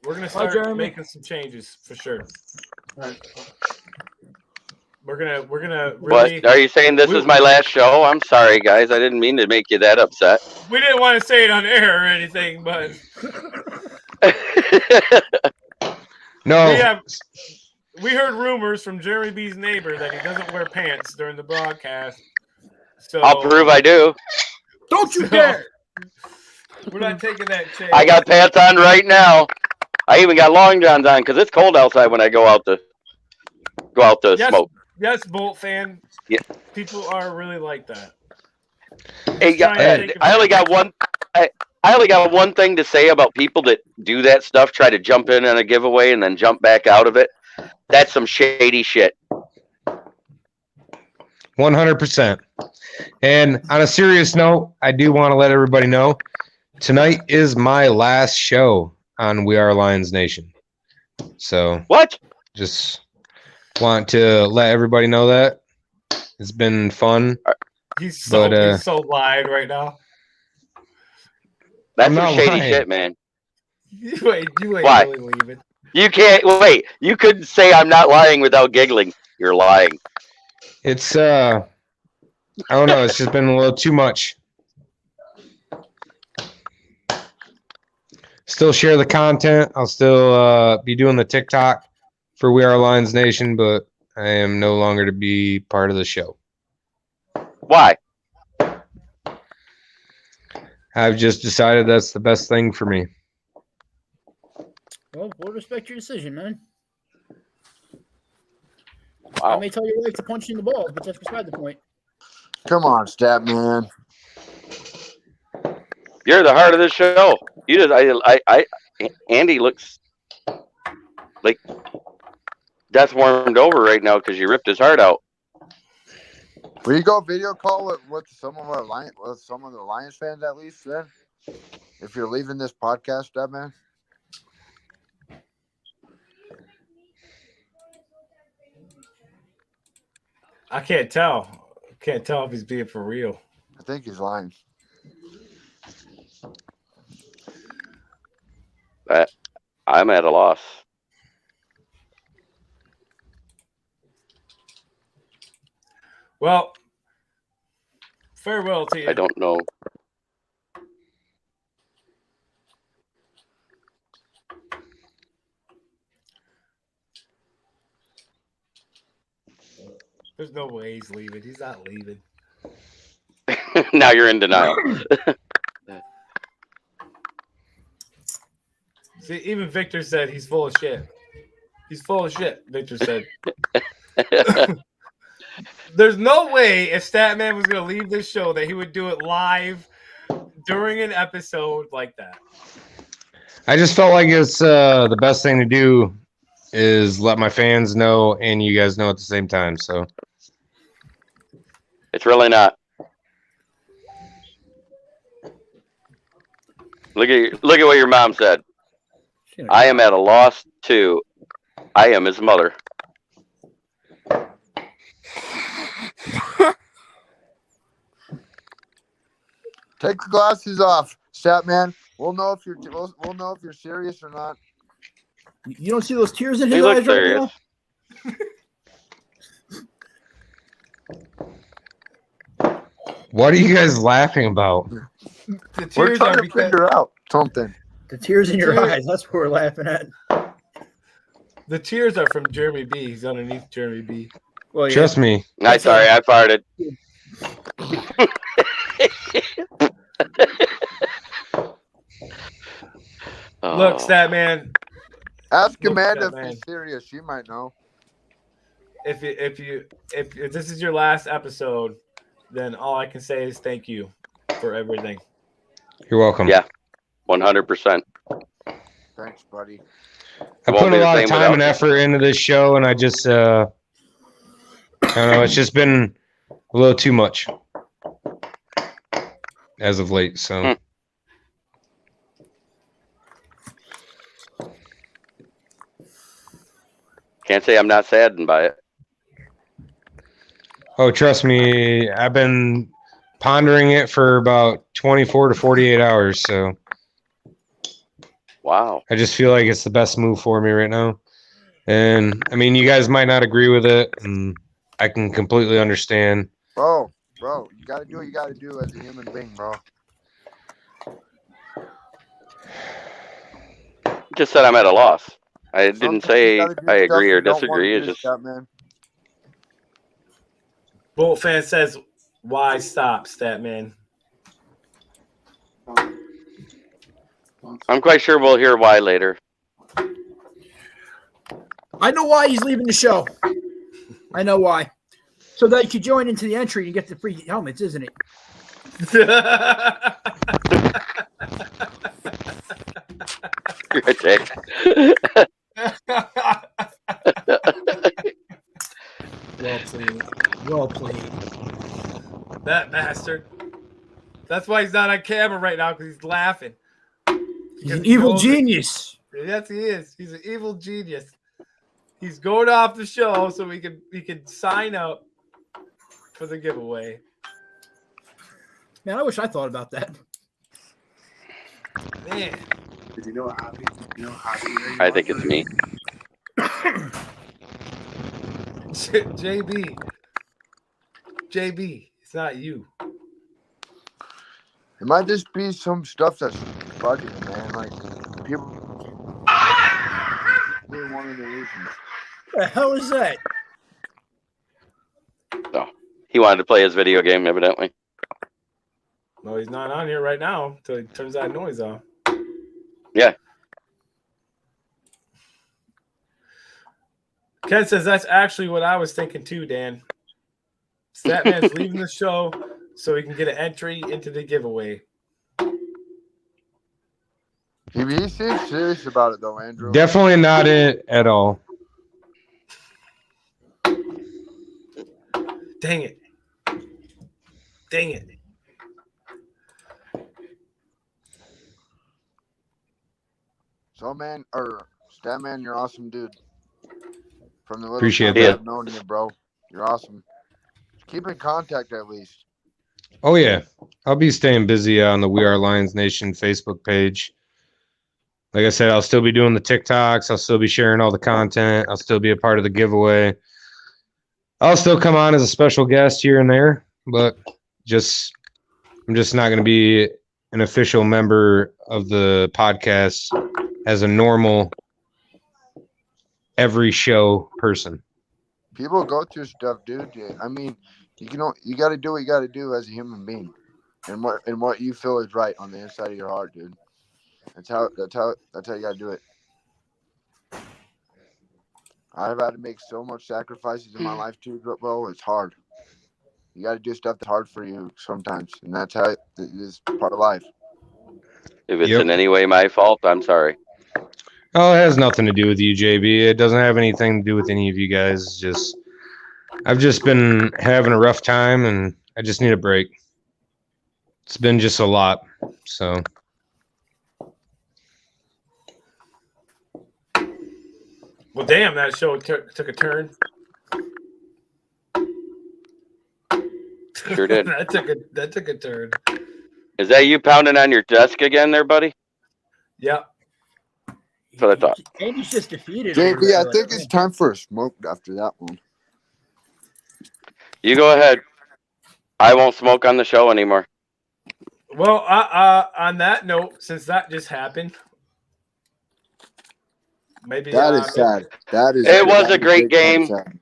S1: We're gonna start making some changes for sure. We're gonna really.
S3: What? Are you saying this is my last show? I'm sorry, guys. I didn't mean to make you that upset.
S1: We didn't want to say it on air or anything, but
S2: No.
S1: we heard rumors from Jeremy B's neighbor that he doesn't wear pants during the broadcast. So
S3: I'll prove I do.
S6: Don't you dare!
S1: We're not taking that chance.
S3: I got pants on right now. I even got long johns on because it's cold outside when I go out to smoke.
S1: Yes, Bolt fan.
S3: Yeah.
S1: People are really like that.
S3: Hey, I only got one. I only got one thing to say about people that do that stuff. Try to jump in on a giveaway and then jump back out of it. That's some shady shit.
S2: 100%. And on a serious note, I do want to let everybody know tonight is my last show on We Are Lions Nation. So
S3: what?
S2: Just want to let everybody know that it's been fun.
S1: He's so live right now.
S3: That's some shady shit, man.
S1: You ain't
S3: Why?
S1: really leaving.
S3: You can't wait. You couldn't say I'm not lying without giggling. You're lying.
S2: It's I don't know. It's just been a little too much. Still share the content. I'll still be doing the TikTok for We Are Lions Nation, but I am no longer to be part of the show.
S3: Why?
S2: I've just decided that's the best thing for me.
S6: Well, we'll respect your decision, man.
S3: Wow.
S6: I may tell your wife to punch you in the balls, but that's beside the point.
S4: Come on, Stat Man.
S3: You're the heart of the show. You just, Andy looks like death warmed over right now because you ripped his heart out.
S4: Will you go video call with some of the Lions fans at least then? If you're leaving this podcast, Stat Man.
S1: I can't tell. Can't tell if he's being for real.
S4: I think he's lying.
S3: I'm at a loss.
S1: Well, farewell to you.
S3: I don't know.
S1: There's no way he's leaving. He's not leaving.
S3: Now you're in denial.
S1: See, even Victor said he's full of shit. He's full of shit, Victor said. There's no way if Statman was going to leave this show that he would do it live during an episode like that.
S2: I just felt like it's the best thing to do is let my fans know and you guys know at the same time. So
S3: it's really not. Look at what your mom said. I am at a loss too. I am his mother.
S4: Take the glasses off, Stat Man. We'll know if you're serious or not.
S6: You don't see those tears in his eyes right now?
S2: What are you guys laughing about?
S1: The
S4: We're
S1: tears
S4: trying
S1: are
S4: to
S1: because
S4: figure out something.
S6: The tears in your
S1: Tears.
S6: eyes. That's what we're laughing at.
S1: the tears are from Jeremy B. He's underneath Jeremy B.
S6: Well, yeah.
S2: Trust me.
S3: I'm sorry, I farted.
S1: Look, Stat Man.
S4: Ask
S1: Look,
S4: Amanda
S1: Stat
S4: if
S1: Man.
S4: he's serious. She might know.
S1: If this is your last episode, then all I can say is thank you for everything.
S2: You're welcome.
S3: Yeah. 100%.
S4: Thanks, buddy.
S2: I
S3: won't
S2: put
S3: be
S2: a
S3: the
S2: lot of
S3: same
S2: time and
S3: without you.
S2: effort into this show, and I just, I don't know, it's just been a little too much as of late. So,
S3: Can't say I'm not saddened by it.
S2: oh, trust me, I've been pondering it for about 24 to 48 hours. So,
S3: Wow.
S2: I just feel like it's the best move for me right now. And I mean, you guys might not agree with it, and I can completely understand.
S4: Bro, you gotta do what you gotta do as a human being, bro.
S3: Just said I'm at a loss. I didn't
S4: Sometimes
S3: say
S4: you gotta do
S3: I
S4: stuff
S3: agree
S4: you
S3: or
S4: don't wanna
S3: disagree. It's
S4: do,
S3: just
S4: Stat Man.
S1: Bolt fan says, "Why stop, Stat Man?"
S3: I'm quite sure we'll hear why later.
S6: I know why he's leaving the show. I know why. So that you can join into the entry and get the free helmets, isn't it?
S3: You're a dick.
S6: Well played. Well played.
S1: That bastard. That's why he's not on camera right now, because he's laughing.
S6: He's an evil genius.
S1: Yes, he is. He's an evil genius. He's going off the show so he can sign up for the giveaway.
S6: Man, I wish I thought about that.
S1: Man.
S7: Did you know Hobby? You know Hobby?
S3: I think it's me.
S1: JB, it's not you.
S4: It might just be some stuff that's bugging, man. Like people really wanted to lose him.
S6: What the hell is that?
S3: No. He wanted to play his video game, evidently.
S1: No, he's not on here right now until he turns that noise off.
S3: Yeah.
S1: Ken says that's actually what I was thinking too, Dan. Statman's leaving the show so he can get an entry into the giveaway.
S4: He seems serious about it, though, Andrew.
S2: Definitely not it at all.
S1: Dang it. Dang it.
S4: So, man, or Statman, you're awesome, dude. From the little
S2: Appreciate
S4: time
S2: that.
S4: I've known you, bro. You're awesome. Keep in contact at least.
S2: Oh, yeah. I'll be staying busy on the We Are Lions Nation Facebook page. Like I said, I'll still be doing the TikToks. I'll still be sharing all the content. I'll still be a part of the giveaway. I'll still come on as a special guest here and there, but I'm just not going to be an official member of the podcast as a normal every show person.
S4: People go through stuff, dude. I mean, you got to do what you got to do as a human being, and what you feel is right on the inside of your heart, dude. That's how you got to do it. I've had to make so much sacrifices in my life too, bro. It's hard. You got to do stuff that's hard for you sometimes, and that's how it is part of life.
S3: If it's in any way my fault, I'm sorry.
S2: Oh, it has nothing to do with you, JB. It doesn't have anything to do with any of you guys. It's just I've just been having a rough time, and I just need a break. It's been just a lot, so.
S1: Well, damn, that show took a turn.
S3: Sure did.
S1: that took a turn.
S3: Is that you pounding on your desk again there, buddy?
S1: Yep.
S3: That's what I thought.
S6: Andy's just defeated.
S4: JB, I think it's time for a smoke after that one.
S3: You go ahead. I won't smoke on the show anymore.
S1: Well, on that note, since that just happened, maybe
S4: That is sad. That is.
S3: It was
S4: that
S3: a
S4: is
S3: great
S4: big time
S3: game.
S4: sad.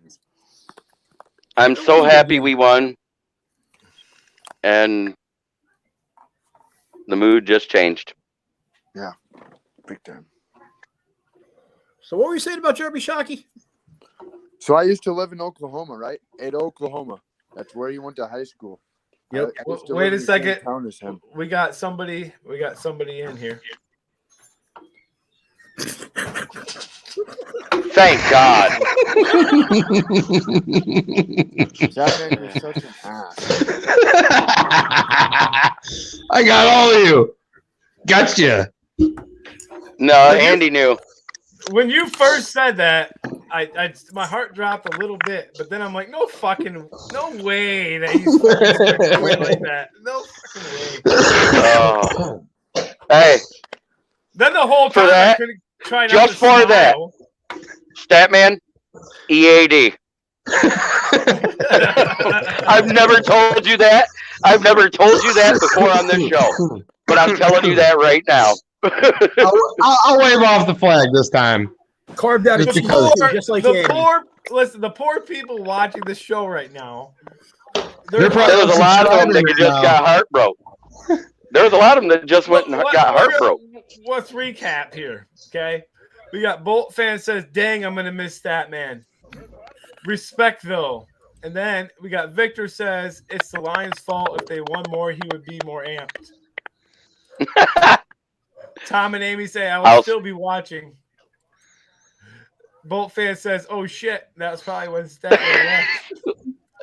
S3: I'm so happy we won, and the mood just changed.
S4: Yeah, big time.
S6: So what were you saying about Jeremy Shockey?
S4: So I used to live in Oklahoma, right? Ada, Oklahoma. That's where he went to high school.
S6: Yep.
S4: I used to
S1: Wait
S4: live
S1: a
S4: in the same
S1: second.
S4: town as him.
S1: We got somebody in here.
S3: Thank God.
S4: That man is such an ass.
S2: I got all of you. Gotcha.
S3: No, Andy knew.
S1: When you first said that, I my heart dropped a little bit, but then I'm like, no way that he's fucking like that. No fucking way.
S3: Hey,
S1: Then the whole
S3: For
S1: time I
S3: that,
S1: couldn't try not
S3: just
S1: to
S3: for that.
S1: smile.
S3: Statman, EAD. I've never told you that. I've never told you that before on this show, but I'm telling you that right now.
S2: I'll wave off the flag this time.
S6: Carved out
S2: Just
S6: a
S2: because-
S6: just like Andy.
S1: The poor people watching the show right now.
S2: They're probably
S3: There was a lot of them that
S2: subscribers
S3: just
S2: now.
S3: got heartbroken. There was a lot of them that just went and got heartbroken.
S1: Let's recap here, okay? We got Bolt fan says, "Dang, I'm gonna miss that man." Respect though, and then we got Victor says, "It's the Lions' fault. If they won more, he would be more amped." Tom and Amy say, "I will still be watching." Bolt fan says, "Oh shit, that was probably when Statman left."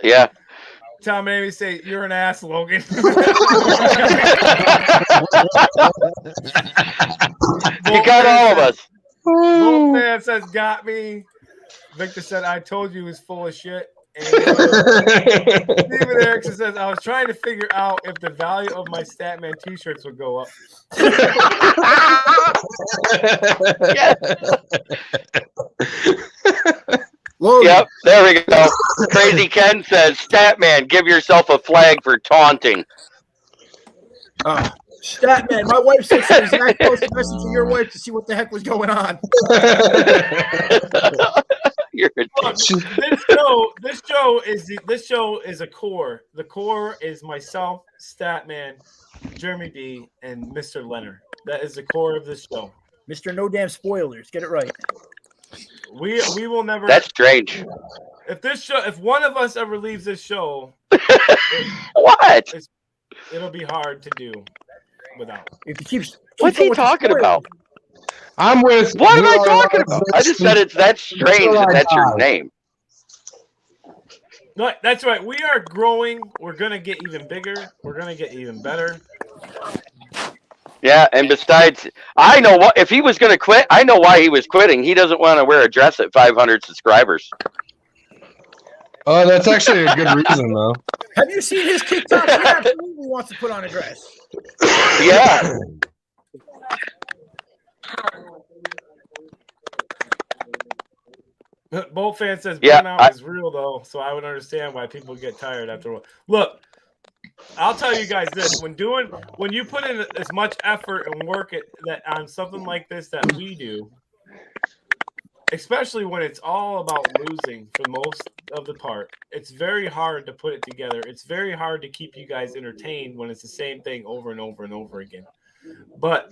S3: Yeah.
S1: Tom and Amy say, "You're an ass, Logan."
S3: You got all of us.
S1: Bolt fan says, "Got me." Victor said, "I told you he was full of shit." And Steven Erickson says, "I was trying to figure out if the value of my Statman t-shirts would go up."
S3: Yep, there we go. Crazy Ken says, Statman, give yourself a flag for taunting.
S6: Statman, my wife sent the exact post message to your wife to see what the heck was going on.
S3: You're a
S1: Look, this show is a core. The core is myself, Statman, Jeremy B, and Mr. Leonard. That is the core of this show.
S6: Mr. No Damn Spoilers, get it right.
S1: We will never.
S3: That's strange.
S1: If one of us ever leaves this show,
S3: What?
S1: It'll be hard to do without.
S6: If he keeps
S3: What's he talking about?
S2: I'm with.
S3: What am I talking about? I just said that's strange that that's your name.
S1: No, that's right. We are growing. We're gonna get even bigger. We're gonna get even better.
S3: Yeah, and besides, I know what if he was going to quit. I know why he was quitting. He doesn't want to wear a dress at 500 subscribers.
S2: Oh, that's actually a good reason, though.
S6: Have you seen his TikTok? He absolutely wants to put on a dress.
S3: Yeah.
S1: Bolt fan says
S3: Yeah,
S1: burnout is real though, so I would understand why people get tired after a while. Look, I'll tell you guys this: when you put in as much effort and work on something like this that we do, especially when it's all about losing for most of the part, it's very hard to put it together. It's very hard to keep you guys entertained when it's the same thing over and over and over again. But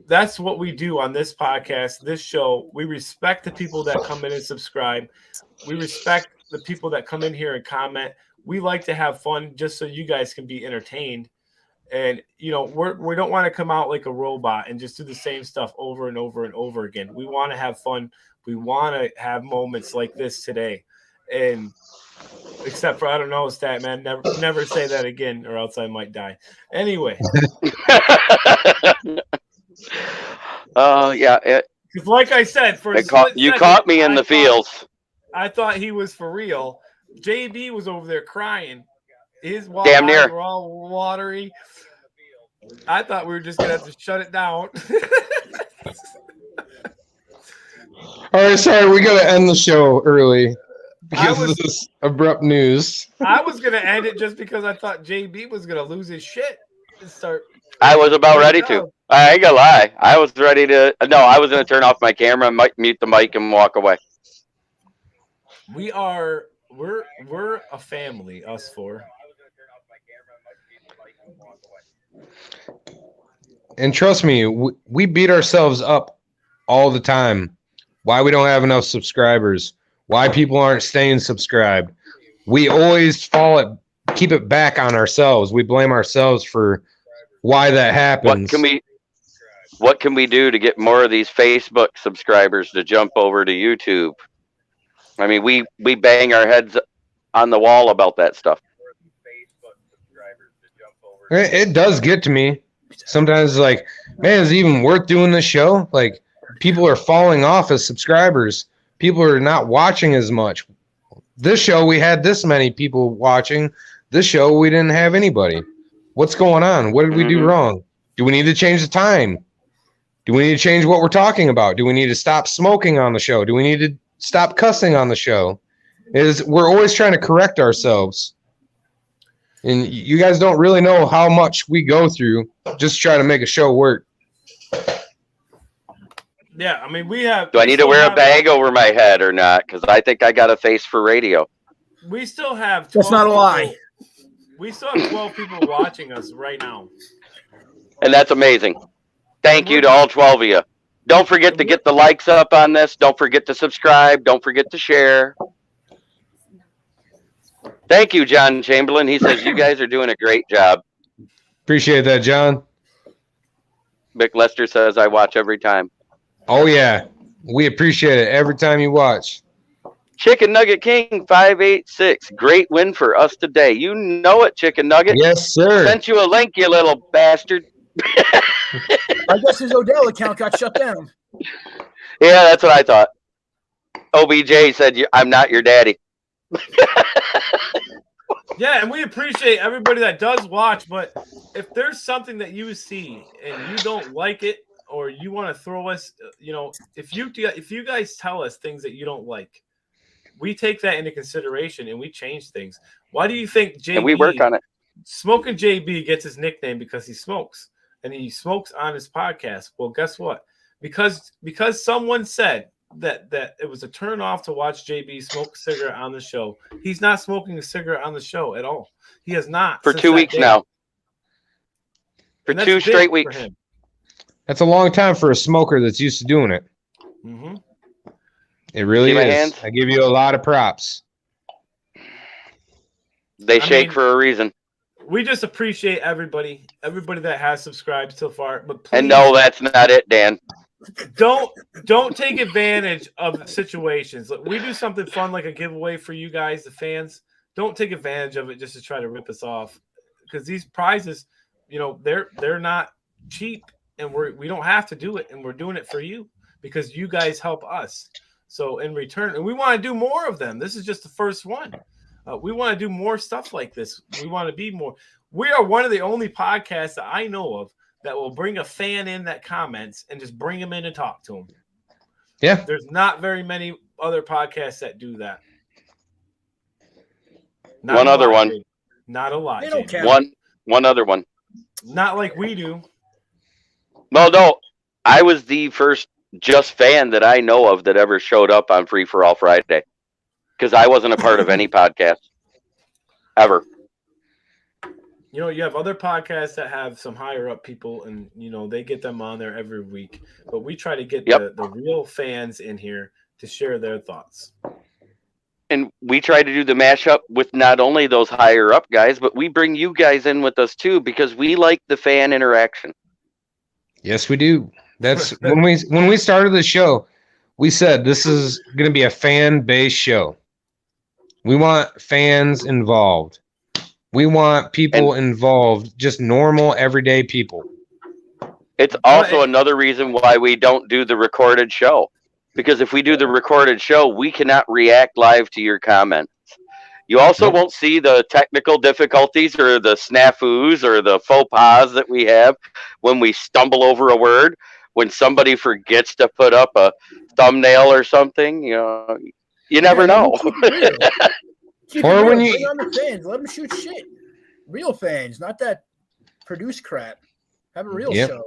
S1: that's what we do on this podcast, this show. We respect the people that come in and subscribe. We respect the people that come in here and comment. We like to have fun just so you guys can be entertained. And, we don't want to come out like a robot and just do the same stuff over and over and over again. We want to have fun. We want to have moments like this today. And except for, I don't know, Statman, never say that again or else I might die. Anyway.
S3: Yeah.
S1: Like I said,
S3: You caught me in the fields.
S1: I thought he was for real. JB was over there crying. His
S3: Damn near.
S1: eyes were all watery. I thought we were just gonna have to shut it down.
S2: All right, sorry, we gotta end the show early. because of this abrupt news.
S1: I was gonna end it just because I thought JB was gonna lose his shit and start.
S3: I was about ready to. I ain't gonna lie. I was ready to. No, I was gonna turn off my camera, mute the mic, and walk away.
S1: We're a family, us four.
S2: And trust me, we beat ourselves up all the time. Why we don't have enough subscribers? Why people aren't staying subscribed? We always keep it back on ourselves. We blame ourselves for why that happens.
S3: What can we do to get more of these Facebook subscribers to jump over to YouTube? I mean, we bang our heads on the wall about that stuff.
S2: It does get to me. Sometimes it's like, man, is it even worth doing this show? Like, people are falling off as subscribers. People are not watching as much. This show, we had this many people watching. This show, we didn't have anybody. What's going on? What did we do wrong? Do we need to change the time? Do we need to change what we're talking about? Do we need to stop smoking on the show? Do we need to stop cussing on the show? We're always trying to correct ourselves. And you guys don't really know how much we go through just trying to make a show work.
S1: Yeah, I mean, we have.
S3: Do I need to wear a bag over my head or not? Because I think I got a face for radio.
S1: We still have.
S6: That's not a lie.
S1: We still have 12 people watching us right now.
S3: And that's amazing. Thank you to all 12 of you. Don't forget to get the likes up on this. Don't forget to subscribe. Don't forget to share. Thank you, John Chamberlain. He says you guys are doing a great job.
S2: Appreciate that, John.
S3: Mick Lester says I watch every time.
S2: Oh, yeah. We appreciate it every time you watch.
S3: Chicken Nugget King 586. Great win for us today. You know it, Chicken Nugget.
S2: Yes, sir.
S3: Sent you a link, you little bastard.
S6: I guess his Odell account got shut down.
S3: Yeah, that's what I thought. OBJ said, I'm not your daddy.
S1: Yeah, and we appreciate everybody that does watch, but if there's something that you see and you don't like it or you want to throw us, if you guys tell us things that you don't like, we take that into consideration and we change things. Why do you think JB,
S3: and we work on it.
S1: Smoking JB gets his nickname because he smokes and he smokes on his podcast? Well, guess what? Because someone said that it was a turn off to watch JB smoke a cigarette on the show. He's not smoking a cigarette on the show at all. He has not
S3: for 2 weeks now. For 2 straight weeks.
S2: That's a long time for a smoker that's used to doing it.
S1: Mm-hmm.
S2: It really is. I give you a lot of props.
S3: They shake for a reason.
S1: We just appreciate everybody that has subscribed so far. But please,
S3: and no, that's not it, Dan.
S1: Don't take advantage of situations. Look, we do something fun like a giveaway for you guys, the fans. Don't take advantage of it just to try to rip us off, because these prizes, they're not cheap, and we don't have to do it, and we're doing it for you because you guys help us. So in return, and we want to do more of them. This is just the first one. We want to do more stuff like this. We want to be more. We are one of the only podcasts that I know of that will bring a fan in that comments and just bring him in and talk to him.
S2: Yeah.
S1: There's not very many other podcasts that do that.
S3: One other one.
S1: Not a lot.
S3: One other one.
S1: Not like we do.
S3: No. I was the first just fan that I know of that ever showed up on Free for All Friday, because I wasn't a part of any podcast ever.
S1: You have other podcasts that have some higher up people, and they get them on there every week. But we try to get the real fans in here to share their thoughts.
S3: And we try to do the mashup with not only those higher up guys, but we bring you guys in with us too, because we like the fan interaction.
S2: Yes, we do. That's when we started the show, we said this is going to be a fan-based show. We want fans involved. We want people involved, just normal, everyday people.
S3: It's also another reason why we don't do the recorded show. Because if we do the recorded show, we cannot react live to your comments. You also won't see the technical difficulties or the snafus or the faux pas that we have when we stumble over a word, when somebody forgets to put up a thumbnail or something. You never know.
S6: Keep
S2: Or
S6: it real.
S2: when you-
S6: Bring on the fans. Let them shoot shit. Real fans, not that produced crap. Have a real
S2: Yep.
S6: show.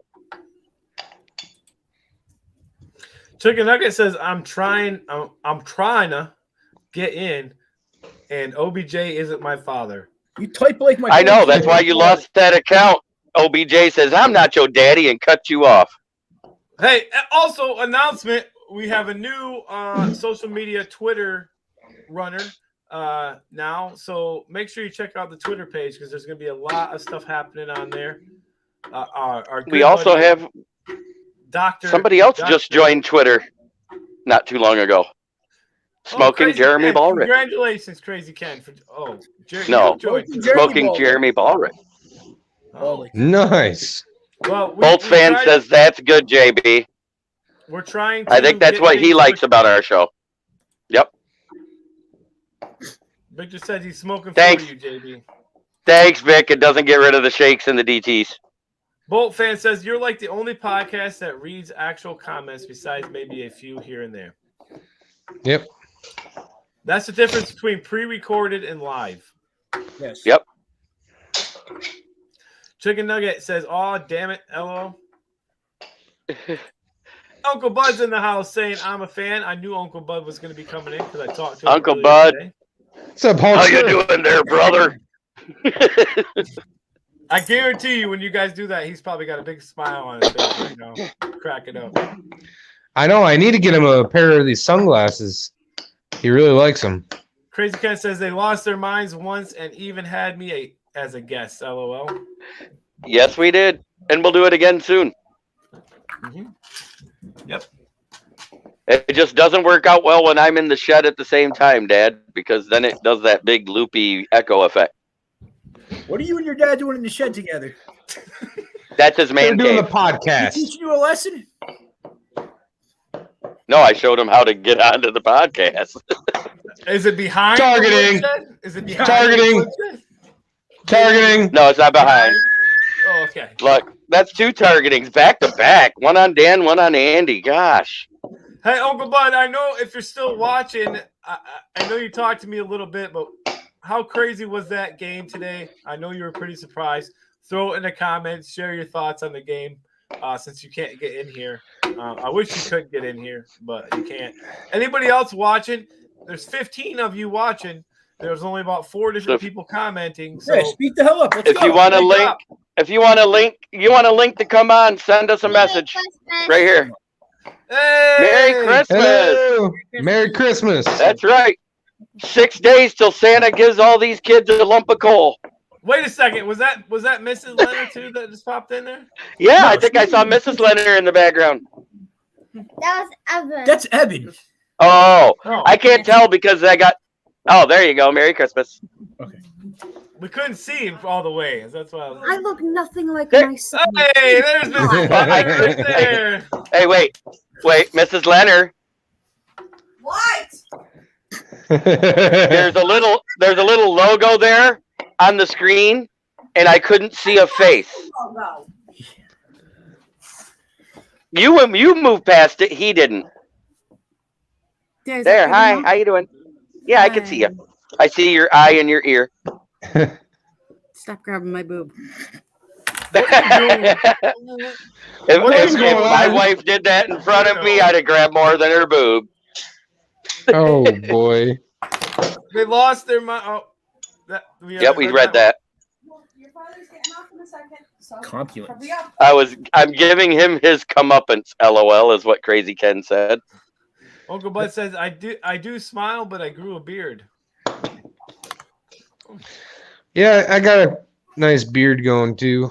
S1: Chicken Nugget says, I'm trying to get in, and OBJ isn't my father.
S6: You type like my.
S3: I know. That's why you lost that account. OBJ says, I'm not your daddy, and cut you off.
S1: Hey, also announcement: we have a new social media Twitter runner now, so make sure you check out the Twitter page because there's going to be a lot of stuff happening on there. Our
S3: We also
S1: buddy,
S3: have somebody else just joined Twitter not too long ago. Smoking Jeremy
S1: Ken.
S3: Ballrick.
S1: Congratulations, Crazy Ken.
S3: No,
S1: Jeremy
S3: Smoking Jeremy Ballrick.
S1: Oh.
S2: Nice.
S1: Well,
S3: Bolts fan says that's good, JB.
S1: We're trying to
S3: I think that's what he likes about our show. Yep.
S1: Victor says he's smoking
S3: Thanks.
S1: for you, JB.
S3: Thanks, Vic. It doesn't get rid of the shakes and the DTs.
S1: Bolt fan says you're like the only podcast that reads actual comments besides maybe a few here and there.
S2: Yep.
S1: That's the difference between pre-recorded and live.
S6: Yes.
S3: Yep.
S1: Chicken Nugget says, "Oh, damn it, LO." Uncle Bud's in the house saying, "I'm a fan." I knew Uncle Bud was going to be coming in because I talked to him.
S3: Uncle
S1: earlier
S3: Bud.
S1: today.
S2: What's up,
S3: How
S2: Hulkster?
S3: you doing there, brother?
S1: I guarantee you, when you guys do that, he's probably got a big smile on his face right now, cracking up.
S2: I know. I need to get him a pair of these sunglasses. He really likes them.
S1: Crazy Ken says they lost their minds once and even had me as a guest. LOL.
S3: Yes, we did. And we'll do it again soon.
S1: Mm-hmm. Yep.
S3: It just doesn't work out well when I'm in the shed at the same time, Dad, because then it does that big loopy echo effect.
S6: What are you and your dad doing in the shed together?
S3: That's his
S2: They're
S3: man
S2: doing
S3: cave.
S2: the podcast.
S6: He teaching you a lesson?
S3: No, I showed him how to get onto the podcast.
S1: Is it behind?
S2: Targeting.
S1: The woodshed? Is it behind?
S2: Targeting.
S1: The woodshed?
S2: Targeting.
S3: No, it's not behind.
S1: Oh, okay.
S3: Look, that's two targetings back to back. One on Dan, one on Andy. Gosh.
S1: Hey, Uncle Bud, I know if you're still watching, I know you talked to me a little bit, but how crazy was that game today? I know you were pretty surprised. Throw it in the comments. Share your thoughts on the game since you can't get in here. I wish you could get in here, but you can't. Anybody else watching? There's 15 of you watching. There's only about 4 different people commenting. So
S6: Yeah, speak the hell up. Let's
S3: If
S6: go.
S3: you want a
S1: Speak
S3: link,
S1: up.
S3: you want a link to come on, send us a message right here.
S1: Hey!
S3: Merry Christmas.
S2: Hello. Merry Christmas.
S3: That's right. 6 days till Santa gives all these kids a lump of coal.
S1: Wait a second. Was that Mrs. Leonard too that just popped in there?
S3: Yeah, I think I saw Mrs. Leonard in the background.
S9: That was Evan.
S6: That's Evan.
S3: Oh,
S1: Oh,
S3: I can't tell because I got. Oh, there you go. Merry Christmas.
S1: we couldn't see him all the way. That's why.
S9: I look nothing like
S3: There-
S9: my son.
S1: Hey, there's Mrs. Leonard right there.
S3: Hey, wait, Mrs. Leonard.
S9: What?
S3: There's a little logo there on the screen, and I couldn't see a face. You moved past it. He didn't.
S9: There's
S3: There.
S9: a
S3: Hi.
S9: good
S3: How you doing? Yeah, I can see you. I see your eye and your ear.
S9: Stop grabbing my boob.
S3: If
S2: going
S3: my
S2: on?
S3: wife did that in front of me, I'd have grabbed more than her boob.
S2: Oh boy.
S1: They lost their mind. Oh,
S3: Yep, we read that.
S9: Your father's getting off in a second. So
S6: Compulence.
S9: hurry up.
S3: I'm giving him his comeuppance. LOL is what Crazy Ken said.
S1: Uncle Bud says, I do smile, but I grew a beard.
S2: Yeah, I got a nice beard going too.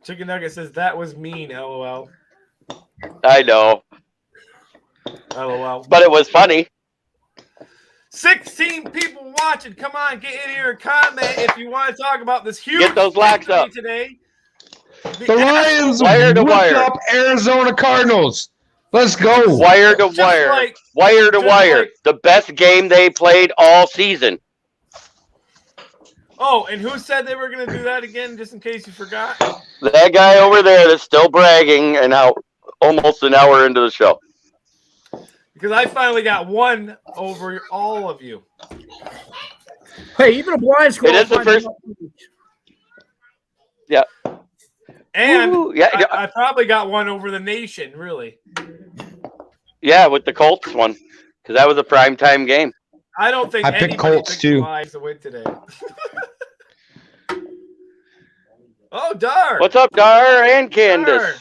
S1: Chicken Nugget says, that was mean, LOL.
S3: I know,
S1: LOL.
S3: but it was funny.
S1: 16 people watching. Come on, get in here and comment if you want to talk about this huge
S3: Get those likes
S1: victory
S3: up.
S1: today.
S2: The Lions
S3: Wire to
S2: whipped
S3: wire.
S2: up Arizona Cardinals. Let's go.
S3: Wire to
S1: Just
S3: wire.
S1: like-
S3: Wire to
S1: just
S3: wire.
S1: like-
S3: The best game they played all season.
S1: Oh, and who said they were going to do that again, just in case you forgot?
S3: That guy over there that's still bragging and now almost an hour into the show.
S1: Because I finally got one over all of you.
S6: Hey, even a blind squirrel.
S3: It is the first. Yeah.
S1: And
S3: Woo-hoo. Yeah,
S1: I probably got one over the nation, really.
S3: Yeah, with the Colts one. Because that was a primetime game.
S1: I don't think
S2: I picked
S1: anybody
S2: Colts,
S1: picked
S2: too.
S1: the Lions to win today. Oh, Dar.
S3: What's up, Dar and Candace?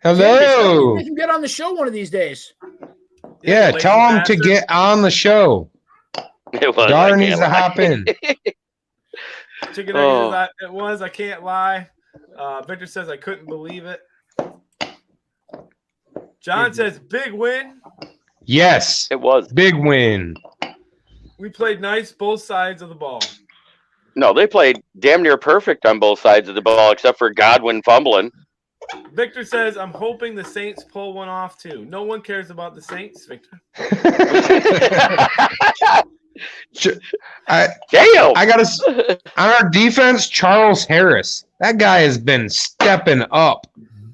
S2: Hello.
S6: Make him get on the show one of these days.
S2: Yeah,
S1: lazy
S2: tell him
S1: bastard.
S2: to get on the show.
S3: It was.
S2: Dar
S3: I
S2: needs
S3: can't
S2: to
S3: lie.
S2: hop in.
S1: Chicken
S3: Oh.
S1: nuggets, it was. I can't lie. Victor says I couldn't believe it. John says big win.
S2: Yes.
S3: It was.
S2: Big win.
S1: We played nice both sides of the ball.
S3: No, they played damn near perfect on both sides of the ball, except for Godwin fumbling.
S1: Victor says I'm hoping the Saints pull one off too. No one cares about the Saints, Victor.
S3: Damn.
S2: I got to on our defense, Charles Harris. That guy has been stepping up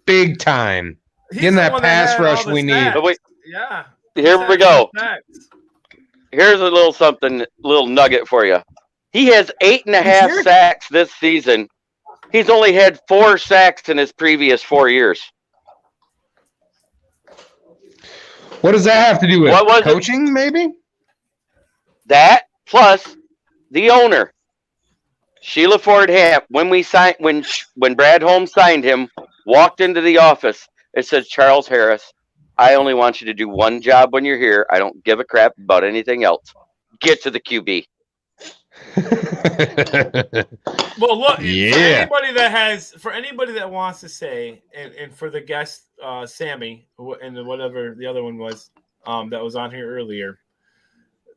S2: big time.
S1: He's
S2: Getting
S1: the
S2: that
S1: one
S2: pass
S1: had all
S2: rush
S1: the
S2: we need.
S1: stats.
S3: But wait,
S1: Yeah.
S3: here we go.
S1: Stats.
S3: Here's a little nugget for you. He has 8.5 sacks this season. He's only had 4 sacks in his previous 4 years.
S2: What does that have to do with
S3: What was
S2: coaching, maybe?
S3: That plus the owner, Sheila Ford Hamp. When Brad Holmes signed him, walked into the office, it said, Charles Harris, I only want you to do one job when you're here. I don't give a crap about anything else. Get to the QB.
S1: Well, look,
S2: Yeah.
S1: for anybody that wants to say, and for the guest, Sammy, and whatever the other one was that was on here earlier,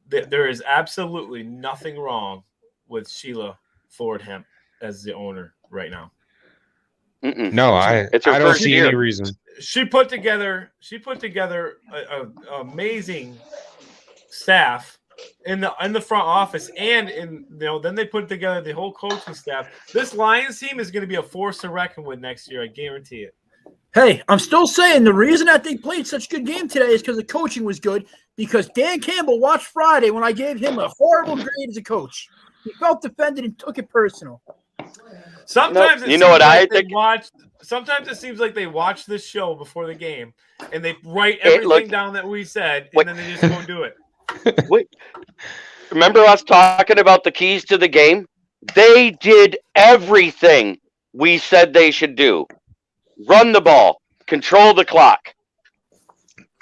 S1: there is absolutely nothing wrong with Sheila Ford Hemp as the owner right now.
S3: Mm-mm.
S2: No,
S3: It's her
S2: I don't
S3: first
S2: see
S3: year.
S2: any reason.
S1: She put together a amazing staff in the front office, and then they put together the whole coaching staff. This Lions team is going to be a force to reckon with next year. I guarantee it.
S6: Hey, I'm still saying the reason that they played such a good game today is because the coaching was good. Because Dan Campbell watched Friday when I gave him a horrible grade as a coach. He felt defended and took it personal.
S1: Sometimes Sometimes it seems like they watch this show before the game and they write everything down that we said, and then they just go do it.
S3: Wait. Remember us talking about the keys to the game? They did everything we said they should do. Run the ball, control the clock,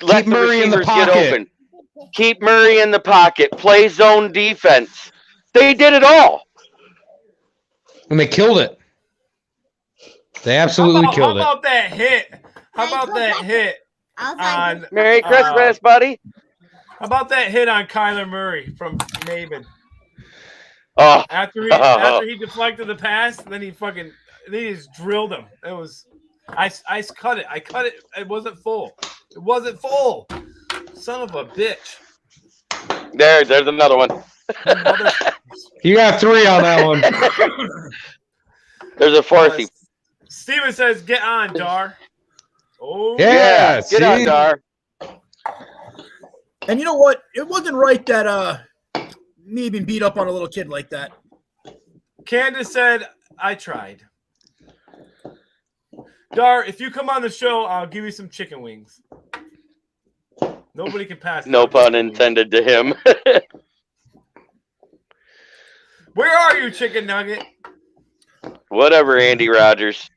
S3: let the
S2: Murray in the
S3: receivers get
S2: pocket.
S3: open, keep Murray in the pocket, play zone defense. They did it all.
S2: And they killed it. They absolutely killed it.
S1: How about that hit? How about that hit on
S3: Merry Christmas, buddy.
S1: How about that hit on Kyler Murray from Maven?
S3: Oh,
S1: After he deflected the pass, then he just drilled him. It was I cut it. I cut it. It wasn't full. It wasn't full. Son of a bitch.
S3: there's another one.
S2: You got 3 on that one.
S3: There's a fourth.
S1: Steven says, "Get on, Dar." Oh
S2: Yeah,
S3: get on, Dar.
S6: And you know what? It wasn't right that me being beat up on a little kid like that.
S1: Candace said, "I tried." Dar, if you come on the show, I'll give you some chicken wings. Nobody can pass.
S3: No pun intended to him.
S1: Where are you, chicken nugget?
S3: Whatever, Andy Rogers.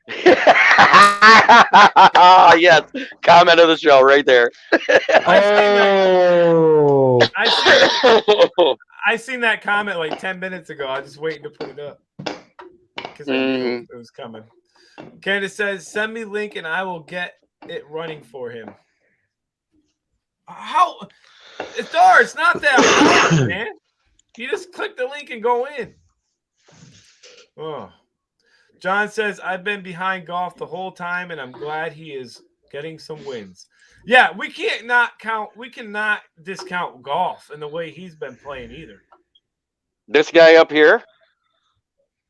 S3: Yes, comment of the show right there.
S2: Oh.
S1: I seen that comment like 10 minutes ago. I was just waiting to put it up because I knew it was coming. Candace says, "Send me link and I will get it running for him." How? It's not that hard, man. You just click the link and go in. Oh. John says, "I've been behind golf the whole time, and I'm glad he is getting some wins." Yeah, we cannot discount golf in the way he's been playing either.
S3: This guy up here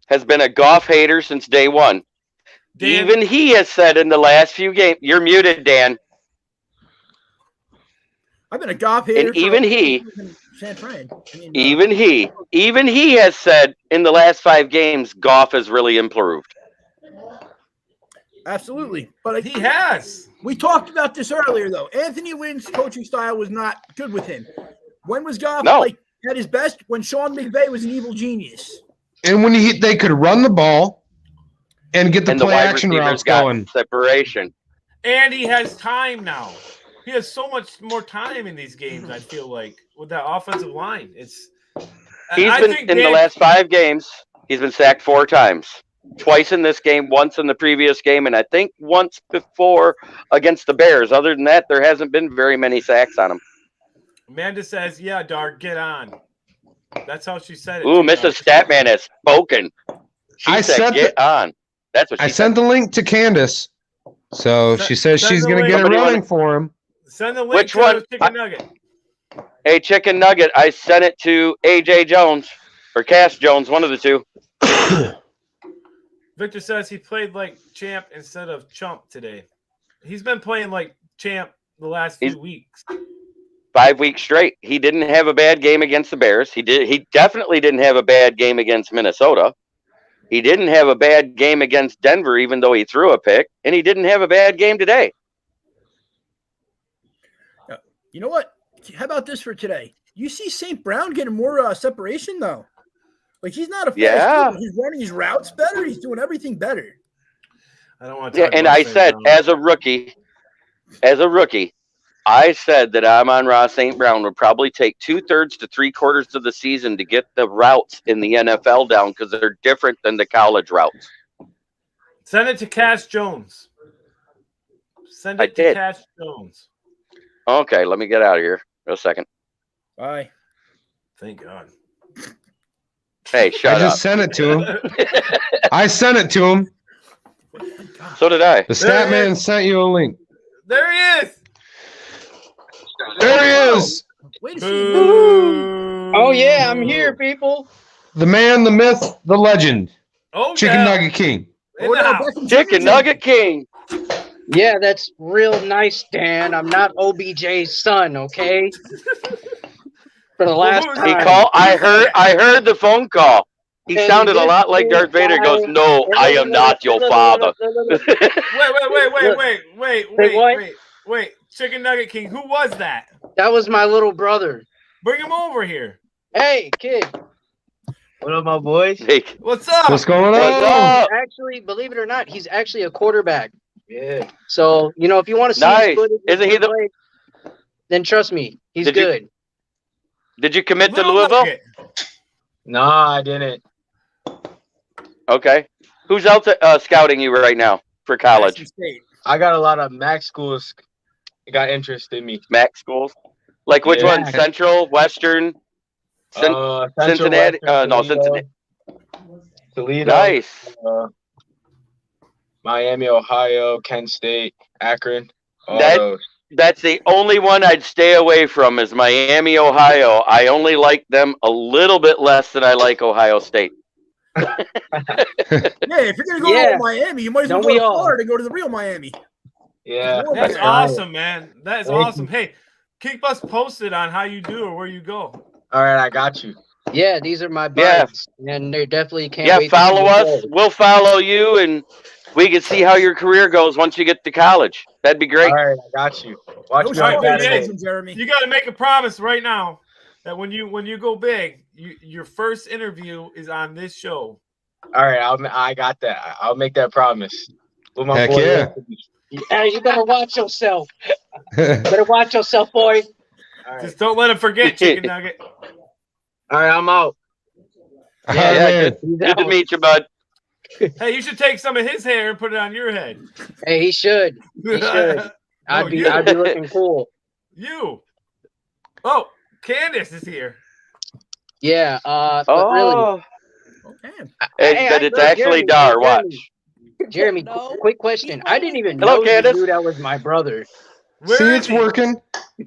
S3: has been a golf hater since day one.
S1: Dan,
S3: Even he has said in the last few games, you're muted, Dan.
S6: I've been a Goff hater.
S3: And even he,
S6: San Fran.
S3: even he has said in the last 5 games, Goff has really improved.
S6: Absolutely, but
S1: he has.
S6: We talked about this earlier, though. Anthony Lynn's coaching style was not good with him. When was Goff at his best? When Sean McVay was an evil genius.
S2: And when they could run the ball and get the play action routes going.
S3: Separation.
S1: And he has time now. He has so much more time in these games, I feel like, with that offensive line. He's been
S3: in the last 5 games, he's been sacked 4 times. Twice in this game, once in the previous game, and I think once before against the Bears. Other than that, there hasn't been very many sacks on him.
S1: Amanda says, yeah, Dart, get on. That's how she said it.
S3: Ooh, Mrs. Statman has spoken. She said, get on. That's what she said.
S2: I sent the link to Candace. So she says she's going to get it running for him.
S1: Send the link
S3: Which
S1: to
S3: one?
S1: Chicken Nugget.
S3: A Chicken Nugget. I sent it to AJ Jones or Cass Jones, one of the two.
S1: Victor says he played like champ instead of chump today. He's been playing like champ the last few weeks.
S3: 5 weeks straight. He didn't have a bad game against the Bears. He definitely didn't have a bad game against Minnesota. He didn't have a bad game against Denver, even though he threw a pick, and he didn't have a bad game today.
S6: You know what? How about this for today? You see St. Brown getting more separation, though. Like, he's not a fast dude. He's running his routes better. He's doing everything better.
S1: I don't want to talk
S3: and
S1: about
S3: I
S1: St.
S3: said,
S1: Brown.
S3: as a rookie, I said that Amon-Ra St. Brown would probably take 2/3 to 3/4 of the season to get the routes in the NFL down because they're different than the college routes.
S1: Send it to Cass Jones. Send it to Cass Jones.
S3: Okay, let me get out of here for a second.
S6: Bye.
S1: Thank God.
S3: Hey, shut up.
S2: I just sent it to him. I sent it to him.
S3: So did I.
S2: The stat man sent you a link.
S1: There he is.
S2: There he is.
S6: Wait a second.
S10: Oh, yeah, I'm here, people.
S2: The man, the myth, the legend.
S1: Oh,
S2: Chicken Nugget King.
S3: Chicken Nugget King.
S10: Yeah, that's real nice, Dan. I'm not OBJ's son, okay? For the last time.
S3: He called. I heard the phone call. He sounded a lot like Darth Vader. Goes, no, I am not your father.
S1: Wait. Chicken Nugget King. Who was that?
S10: That was my little brother.
S1: Bring him over here.
S10: Hey, kid. What up, my boys?
S3: Hey,
S1: what's up?
S2: What's going on?
S3: What's up?
S10: Actually, believe it or not, he's actually a quarterback. Yeah. So, if you want to see
S3: nice.
S10: his
S3: Isn't he the?
S10: Then trust me, he's good.
S3: Did you commit to Louisville?
S11: No, I didn't.
S3: Okay. Who's else scouting you right now for college?
S11: I got a lot of MAC schools. Got interest in me.
S3: MAC schools? Like which one? Central, Western, Cincinnati? No, Cincinnati.
S11: Toledo.
S3: Nice.
S11: Miami, Ohio, Kent State, Akron.
S3: That's the only one I'd stay away from is Miami, Ohio. I only like them a little bit less than I like Ohio State.
S6: Yeah, if you're going to go to Miami, you might as well go to Florida and go to the real Miami.
S11: Yeah.
S1: That's awesome, man. That is awesome. Hey, keep us posted on how you do or where you go.
S11: All right, I got you.
S10: Yeah, these are my buds, and they definitely can't wait.
S3: Follow us. We'll follow you, and we can see how your career goes once you get to college. That'd be great.
S11: All right, I got you. Watch
S6: Jeremy.
S1: You got to make a promise right now that when you go big, your first interview is on this show.
S11: All right, I got that. I'll make that promise. With my boy.
S2: Yeah.
S10: Hey, you better watch yourself. Better watch yourself, boy.
S11: Right.
S1: Just don't let him forget, Chicken Nugget.
S11: All right, I'm out.
S3: Good to meet you, bud.
S1: Hey, you should take some of his hair and put it on your head.
S10: Hey, he should. I'd be looking cool.
S1: You. Oh, Candace is here.
S10: Yeah. But
S3: really.
S1: Okay.
S3: But it's actually Dar. Watch.
S10: Jeremy, quick question. I didn't even know you knew that was my brother.
S2: See, it's working.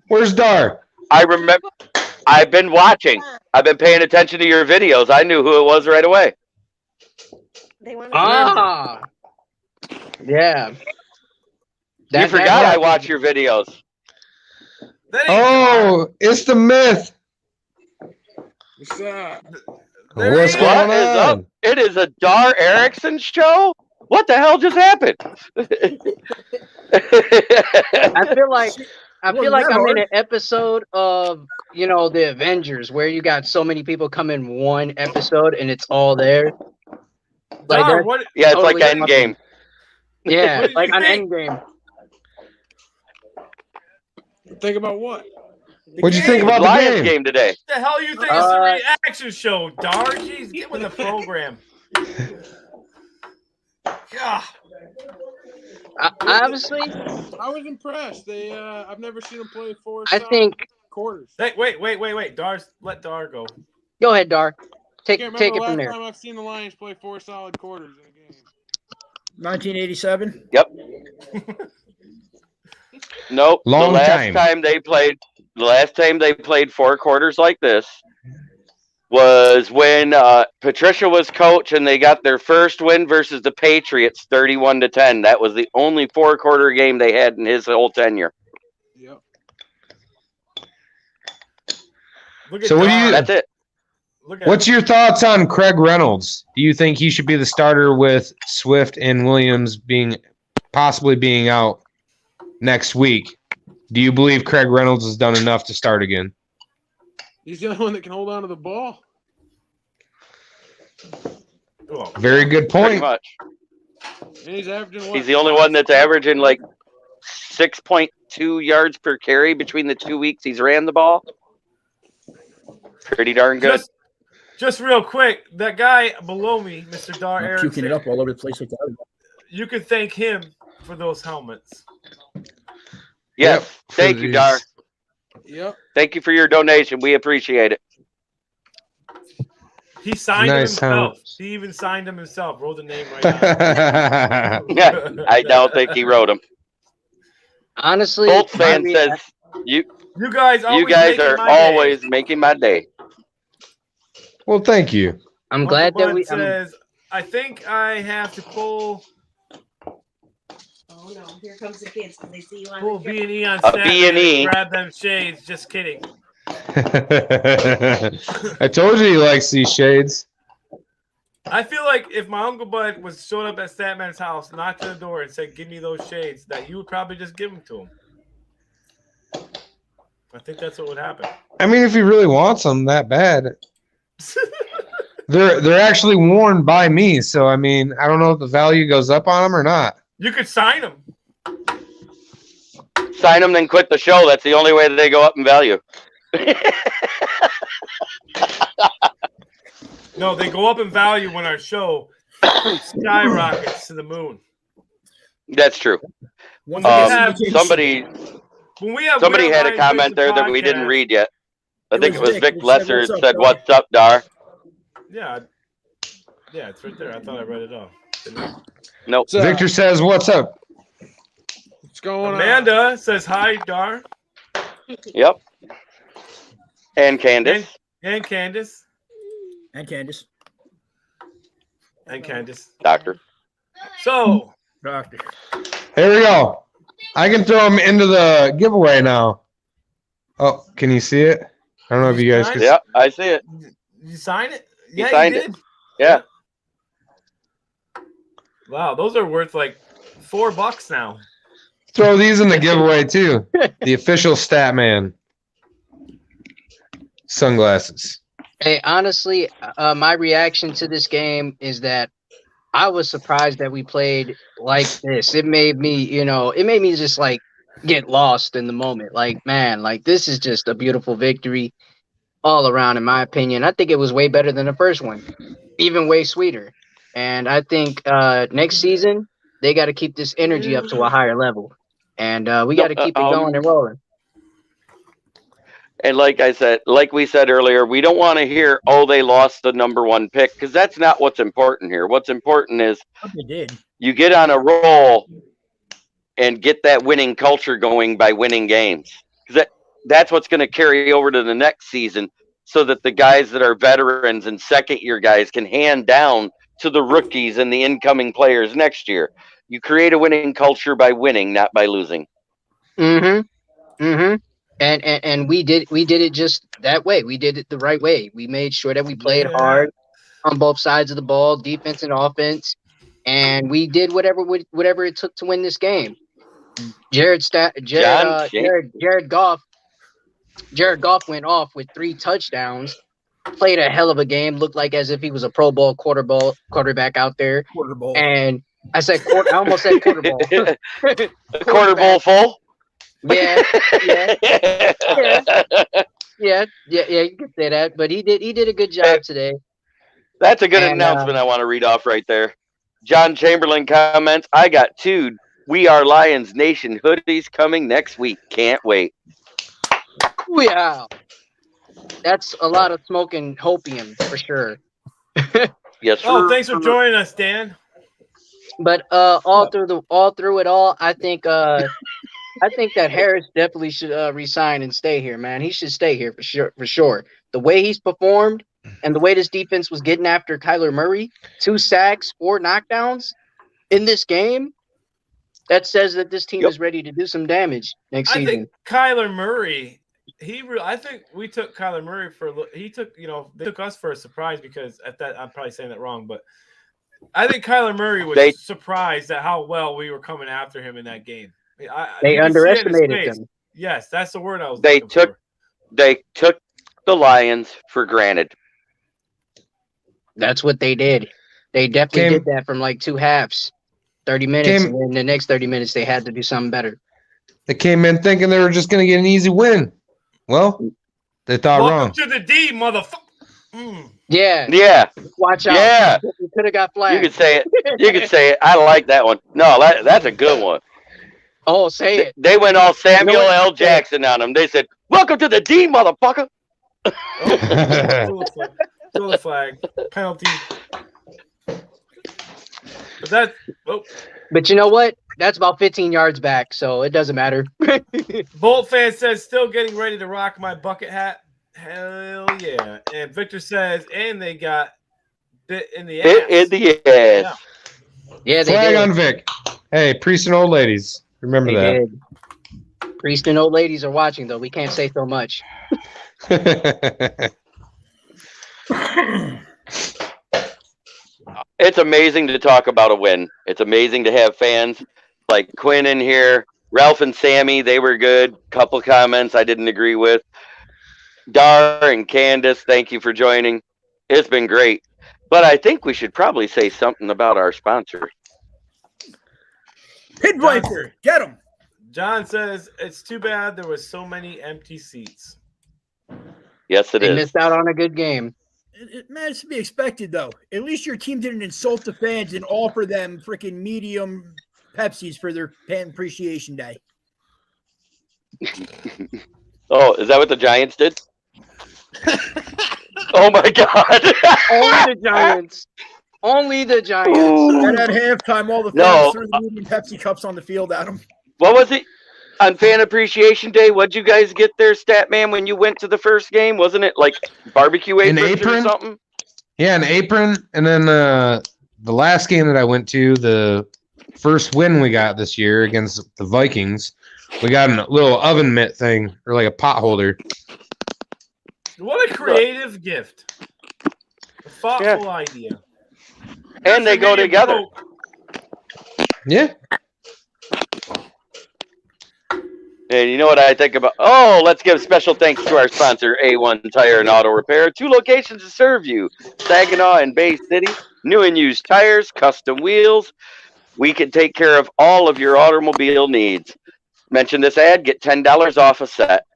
S2: Where's Dar?
S3: I remember. I've been watching. I've been paying attention to your videos. I knew who it was right away.
S10: Yeah.
S3: You forgot I watch your videos.
S2: Oh, it's the myth.
S7: What's up?
S2: What's going
S3: What is up?
S2: on?
S3: It is a Dar Erickson show? What the hell just happened?
S10: I feel like
S6: that
S10: I'm in
S6: hard.
S10: an episode of the Avengers where you got so many people come in one episode and it's all there. Like
S1: Dar,
S10: that's
S1: what?
S3: Yeah, it's like
S10: totally
S3: Endgame.
S10: awesome. Yeah,
S1: What did
S10: like
S1: you
S10: on
S1: think?
S10: Endgame.
S7: Think about what?
S2: What'd you think
S1: game.
S2: about the
S3: Lions
S2: game?
S3: game today.
S1: What the hell you think it's a reaction show, Dar? Jeez, get with the program. Yeah.
S10: Honestly,
S7: I was impressed. I've never seen them play four
S10: I
S7: solid
S10: think.
S7: quarters.
S1: Hey, wait. Let Dar go.
S10: Go ahead, Dar.
S7: I
S10: Take
S7: can't
S10: it
S7: remember
S10: from
S7: the
S10: there.
S7: last time I've seen the Lions play 4 solid quarters in a game.
S6: 1987.
S3: Yep. Nope.
S2: Long
S3: the last
S2: time.
S3: last time they played 4 quarters like this was when Patricia was coach and they got their first win versus the Patriots 31-10. That was the only 4-quarter game they had in his whole tenure.
S7: Yep.
S1: Look at
S2: So what do
S1: Dar.
S2: you?
S3: That's it.
S1: Look at
S2: What's your thoughts on Craig Reynolds? Do you think he should be the starter with Swift and Williams possibly being out next week? Do you believe Craig Reynolds has done enough to start again?
S7: He's the only one that can hold on to the ball.
S1: Oh,
S2: Very good
S3: Pretty
S2: point.
S3: much.
S7: And he's averaging what?
S3: He's the only one that's averaging like 6.2 yards per carry between the 2 weeks he's ran the ball. Pretty darn good.
S1: Just real quick, that guy below me, Mr. Dar
S6: I'm
S1: Erickson,
S6: puking it up all over the place like that.
S1: you can thank him for those helmets.
S3: Yes.
S2: Yep.
S3: Thank you, Dar.
S7: Yep.
S3: Thank you for your donation. We appreciate it.
S1: He signed
S2: Nice
S1: him himself.
S2: helmets.
S1: He even signed him himself. Wrote the name right down.
S3: I don't think he wrote them.
S10: Honestly,
S3: Colts
S10: my
S3: fan
S10: rea-
S3: says you
S1: guys
S3: are
S1: making my
S3: always
S1: day.
S3: making my day.
S2: Well, thank you.
S10: I'm
S1: Uncle
S10: glad that
S1: Bud
S10: we.
S1: says, I think I have to pull
S9: Oh no, here comes the kids because they see you on
S1: pull
S9: the
S1: B&E on
S3: A
S1: Saturday
S3: B&E.
S1: and grab them shades. Just kidding.
S2: I told you he likes these shades.
S1: I feel like if my Uncle Bud was showed up at Statman's house, knocked on the door, and said, "Give me those shades," that you would probably just give them to him. I think that's what would happen.
S2: I mean, if he really wants them that bad, they're actually worn by me. So I mean, I don't know if the value goes up on them or not.
S1: You could sign them.
S3: Sign them, then quit the show. That's the only way that they go up in value.
S1: No, they go up in value when our show skyrockets to the moon.
S3: That's true.
S1: When we have
S3: Somebody had a comment there that we didn't read yet. I think it was Vic Lesser that said, "What's up, Dar?"
S1: Yeah, it's right there. I thought I read it off.
S3: Nope.
S2: Victor says, "What's up?"
S7: What's going
S1: Amanda says hi, Dar.
S3: Yep. And Candace.
S1: And Candace.
S6: And Candace.
S1: And Candace.
S3: Doctor.
S1: So,
S6: Doctor.
S2: Here we go. I can throw them into the giveaway now. Oh, can you see it? I don't know if you guys can.
S3: Yeah, I see it.
S1: You sign it?
S3: He
S1: Yeah,
S3: signed
S1: you
S3: it.
S1: did.
S3: Yeah.
S1: Wow, those are worth like $4 now.
S2: Throw these in the giveaway too. The official Statman sunglasses.
S10: Hey, honestly, my reaction to this game is that I was surprised that we played like this. It made me, just like get lost in the moment. Like, man, like this is just a beautiful victory all around, in my opinion. I think it was way better than the first one, even way sweeter. And I think next season they got to keep this energy up to a higher level, and we got to keep it going and rolling.
S3: And like we said earlier, we don't want to hear, "Oh, they lost the '1 pick," because that's not what's important here. What's important is
S6: They did.
S3: you get on a roll and get that winning culture going by winning games. Because that's what's going to carry over to the next season, so that the guys that are veterans and second-year guys can hand down to the rookies and the incoming players next year. You create a winning culture by winning, not by losing.
S10: Mm-hmm. Mm-hmm. And we did it just that way. We did it the right way. We made sure that we played hard on both sides of the ball, defense and offense, and we did whatever it took to win this game. Jared Goff went off with 3 touchdowns, played a hell of a game, looked like as if he was a Pro Bowl quarterback out there.
S6: Quarter bowl.
S10: And I almost said quarter bowl.
S3: Quarter bowl full.
S10: Yeah. You can say that, but he did a good job today.
S3: That's a good announcement. I want to read off right there. John Chamberlain comments, "I got 2 We Are Lions Nation hoodies coming next week. Can't wait."
S10: Wow, that's a lot of smoking hopium for sure.
S3: Yes. Sir.
S1: Oh, thanks for joining us, Dan.
S10: But all through it all, I think that Harris definitely should resign and stay here, man. He should stay here for sure. The way he's performed and the way this defense was getting after Kyler Murray, 2 sacks, 4 knockdowns in this game, that says that this team is ready to do some damage next season.
S1: I think Kyler Murray, I think we took Kyler Murray they took us for a surprise because at that, I'm probably saying that wrong, but I think Kyler Murray was surprised at how well we were coming after him in that game.
S10: They underestimated them.
S1: Yes, that's the word I was looking for.
S3: They took the Lions for granted.
S10: That's what they did. They definitely did that from like 2 halves, 30 minutes, and then the next 30 minutes they had to do something better.
S2: They came in thinking they were just going to get an easy win. Well, they thought wrong.
S1: Welcome to the D, motherfucker.
S10: Yeah. Watch out.
S3: Yeah.
S10: You could have got flagged.
S3: You could say it. I like that one. No, that's a good one.
S10: Oh, say it.
S3: They went all Samuel L. Jackson on him. They said, "Welcome to the D, motherfucker."
S1: Throw the flag. Penalty.
S10: But you know what? That's about 15 yards back, so it doesn't matter.
S1: Bolt fan says, "Still getting ready to rock my bucket hat." Hell yeah. And Victor says, "And they got bit in the ass."
S3: Bit in the ass.
S10: Yeah, they
S2: flag
S10: did.
S2: on Vic. Hey, priests and old ladies. Remember
S10: They
S2: that.
S10: did. Priests and old ladies are watching, though. We can't say so much.
S3: It's amazing to talk about a win. It's amazing to have fans like Quinn in here. Ralph and Sammy, they were good. Couple comments I didn't agree with. Dar and Candace, thank you for joining. It's been great. But I think we should probably say something about our sponsor.
S6: Pit Viper, get him.
S1: John says, "It's too bad there was so many empty seats."
S3: Yes, it is.
S10: They missed out on a good game.
S6: Man, it's to be expected, though. At least your team didn't insult the fans and offer them freaking medium Pepsis for their fan appreciation day.
S3: Oh, is that what the Giants did? Oh my God!
S10: Only the Giants. Only the Giants.
S6: And at halftime, all the fans threw the medium Pepsi cups on the field at them.
S3: What was it? On Fan Appreciation Day, what'd you guys get there, Statman, when you went to the first game? Wasn't it like barbecue aprons or something?
S2: Yeah, an apron. And then the last game that I went to, the first win we got this year against the Vikings, we got a little oven mitt thing, or like a pot holder.
S1: What a creative gift. A thoughtful idea.
S3: And they go together.
S2: Yeah.
S3: And you know what I think about? Oh, let's give special thanks to our sponsor, A1 Tire and Auto Repair. 2 locations to serve you, Saginaw and Bay City. New and used tires, custom wheels. We can take care of all of your automobile needs. Mention this ad, get $10 off a set.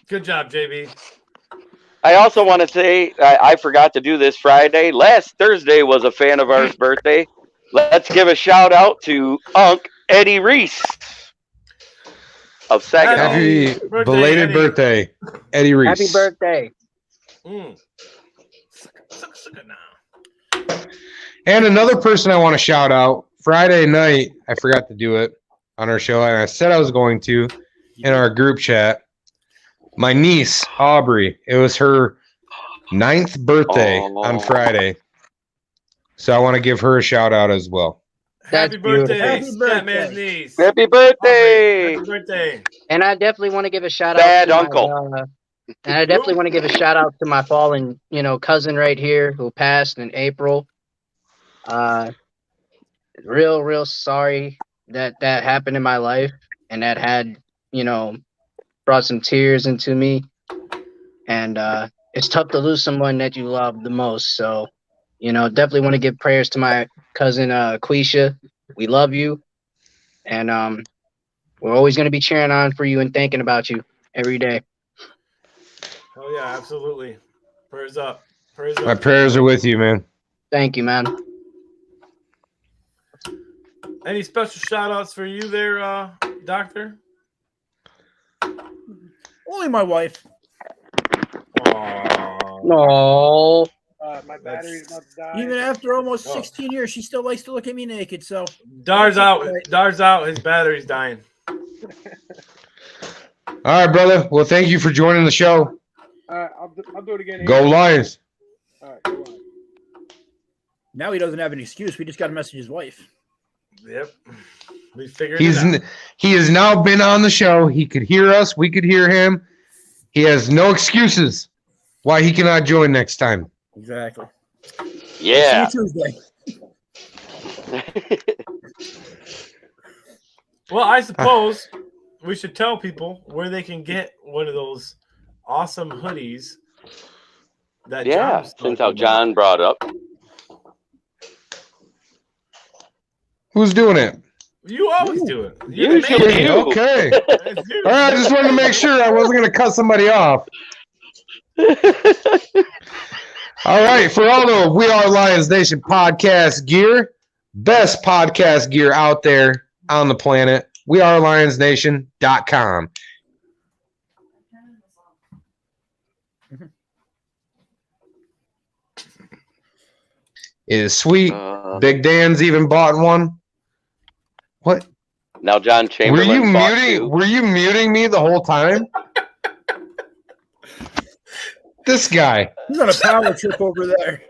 S1: Good job, JB.
S3: I also want to say, I forgot to do this Friday. Last Thursday was a fan of ours' birthday. Let's give a shout out to Unc Eddie Reese of Saginaw.
S2: Happy belated birthday, Eddie Reese.
S10: Happy birthday.
S2: And another person I want to shout out, Friday night, I forgot to do it on our show, and I said I was going to in our group chat. My niece, Aubrey, it was her 9th birthday on Friday. So I want to give her a shout out as well.
S1: Happy birthday,
S6: Happy
S1: Statman's
S6: birthday.
S1: niece.
S3: Happy birthday!
S1: Happy birthday.
S10: And I definitely want to give a shout
S3: Bad
S10: out to
S3: uncle.
S10: and I definitely want to give a shout out to my fallen, cousin right here who passed in April. Real sorry that happened in my life, and that had, brought some tears into me. And it's tough to lose someone that you love the most. So, definitely want to give prayers to my cousin Quisha. We love you, and we're always going to be cheering on for you and thinking about you every day.
S1: Oh yeah, absolutely. Prayers up. Prayers up.
S2: My prayers are with you, man.
S10: Thank you, man.
S1: Any special shout outs for you there, Doctor?
S6: Only my wife.
S10: No.
S12: My battery's not dying.
S6: Even after almost 16 years, she still likes to look at me naked. So
S1: Dar's out. Dar's out. His battery's dying.
S2: All right, brother. Well, thank you for joining the show.
S12: I'll do it again.
S2: Go Lions.
S12: All right, go on.
S6: Now he doesn't have an excuse. We just got to message his wife.
S1: Yep. We figured it out.
S2: He has now been on the show. He could hear us. We could hear him. He has no excuses why he cannot join next time.
S6: Exactly.
S3: Yeah.
S6: See you Tuesday.
S1: Well, I suppose we should tell people where they can get one of those awesome hoodies. That
S3: Yeah, since how John brought up.
S2: Who's doing it?
S1: You always do it.
S3: Usually you.
S2: Okay. All right, I just wanted to make sure I wasn't going to cut somebody off. All right, for all the We Are Lions Nation podcast gear, best podcast gear out there on the planet, wearelionsnation.com. It is sweet. Big Dan's even bought one. What?
S3: Now John Chamberlain bought two.
S2: Were you muting me the whole time? This guy.
S6: He's on a power trip over there.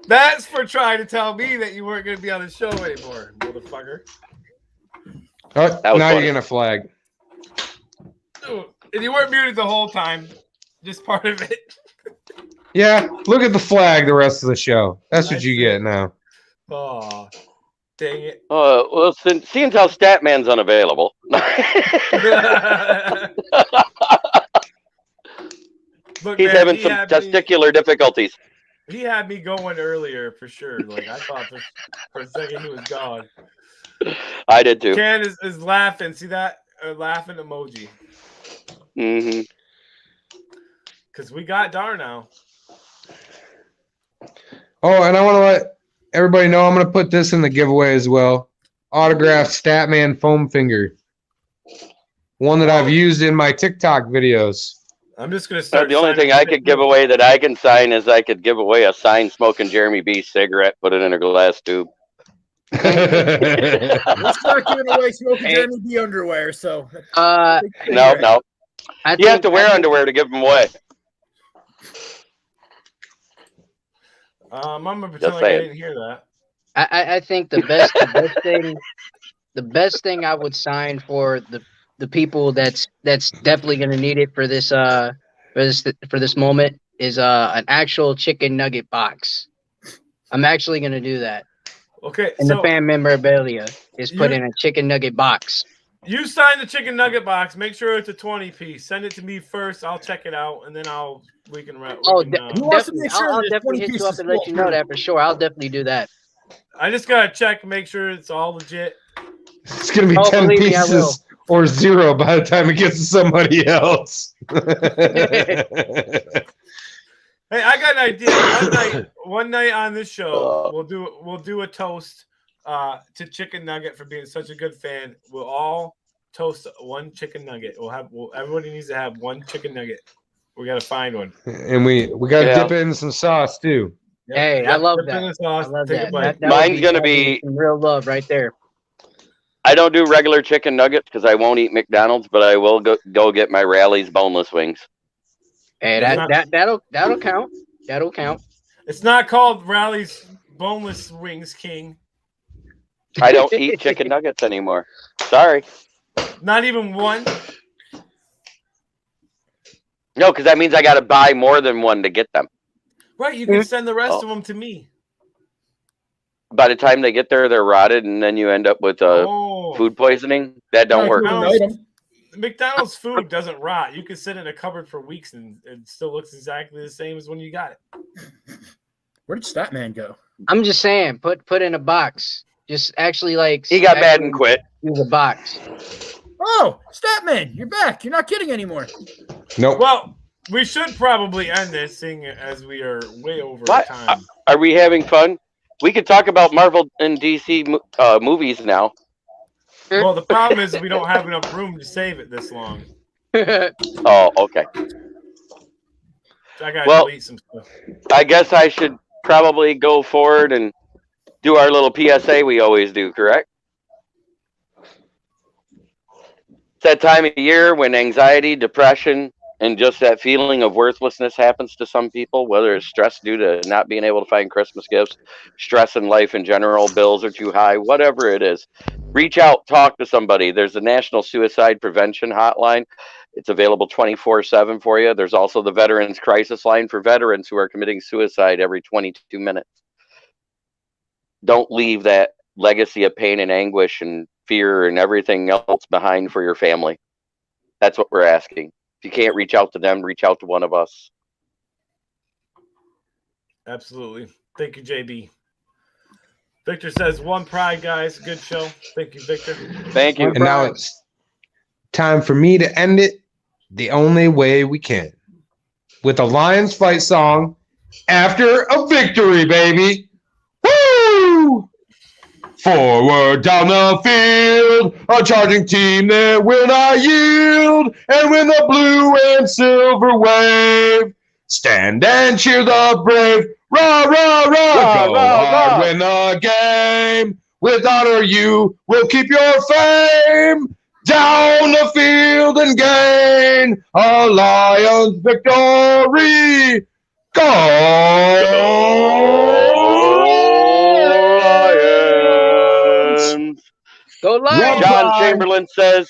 S1: That's for trying to tell me that you weren't going to be on the show anymore, motherfucker.
S2: Oh, now you're going to flag.
S1: And you weren't muted the whole time. Just part of it.
S2: Yeah, look at the flag the rest of the show. That's what you get now.
S1: Oh, dang it.
S3: Well, seeing how Statman's unavailable.
S1: Look,
S3: He's
S1: man,
S3: having some testicular difficulties.
S1: He had me going earlier for sure. Like I thought for a second he was gone.
S3: I did too.
S1: Ken is laughing. See that? Laughing emoji.
S3: Mm-hmm.
S1: Because we got Dar now.
S2: Oh, and I want to let everybody know I'm going to put this in the giveaway as well. Autographed Statman foam finger. One that I've used in my TikTok videos.
S1: I'm just going to start.
S3: The only thing I could give away that I can sign is I could give away a signed smoking Jeremy B cigarette, put it in a glass tube.
S6: Let's start giving away smoking Jeremy B underwear. So
S3: no. You have to wear underwear to give them away.
S1: I'm gonna pretend like I didn't hear that.
S10: I think the best thing I would sign for the people that's definitely gonna need it for this moment is an actual chicken nugget box. I'm actually gonna do that.
S1: Okay.
S10: And the fan memorabilia is put in a chicken nugget box.
S1: You sign the chicken nugget box. Make sure it's a 20-piece. Send it to me first. I'll check it out, and then we can.
S10: I'll definitely hit you up and let you know that for sure. I'll definitely do that.
S1: I just gotta check, make sure it's all legit.
S2: It's gonna be 10 pieces or 0 by the time it gets to somebody else.
S1: Hey, I got an idea. One night on this show, we'll do a toast to Chicken Nugget for being such a good fan. We'll all toast one chicken nugget. Everybody needs to have one chicken nugget. We gotta find one.
S2: And we gotta dip it in some sauce too.
S1: Yep.
S10: Hey, I love that.
S1: I love that.
S3: Mine's gonna be
S10: some real love right there.
S3: I don't do regular chicken nuggets because I won't eat McDonald's, but I will go get my Rally's boneless wings.
S10: Hey, that'll count. That'll count.
S1: It's not called Rally's boneless wings, King.
S3: I don't eat chicken nuggets anymore. Sorry.
S1: Not even one.
S3: No, because that means I got to buy more than one to get them.
S1: Right, you can send the rest of them to me.
S3: By the time they get there, they're rotted, and then you end up with food poisoning. That don't work.
S1: McDonald's food doesn't rot. You can sit in a cupboard for weeks and it still looks exactly the same as when you got it.
S6: Where did Statman go?
S10: I'm just saying, put in a box. Just actually
S3: he got mad and quit.
S10: Use a box.
S6: Oh, Statman, you're back. You're not kidding anymore.
S2: Nope.
S1: Well, we should probably end this, seeing as we are way over time.
S3: Are we having fun? We could talk about Marvel and DC movies now.
S1: Well, the problem is we don't have enough room to save it this long.
S3: Oh, okay.
S1: I gotta delete some stuff.
S3: I guess I should probably go forward and do our little PSA we always do, correct? It's that time of year when anxiety, depression, and just that feeling of worthlessness happens to some people, whether it's stress due to not being able to find Christmas gifts, stress in life in general, bills are too high, whatever it is. Reach out, talk to somebody. There's a National Suicide Prevention Hotline. It's available 24/7 for you. There's also the Veterans Crisis Line for veterans who are committing suicide every 22 minutes. Don't leave that legacy of pain and anguish and fear and everything else behind for your family. That's what we're asking. If you can't reach out to them, reach out to one of us.
S1: Absolutely. Thank you, JB. Victor says, one pride, guys. Good show. Thank you, Victor.
S3: Thank you.
S2: And now it's time for me to end it the only way we can. With a Lions fight song after a victory, baby. Woo! Forward down the field, a charging team that will not yield. And when the blue and silver wave, stand and cheer the brave. Rah, rah, rah, go hard, win the game. With honor you will keep your fame. Down the field and gain a Lions victory. Go
S3: Lions!
S10: Go Lions!
S3: John Chamberlain says,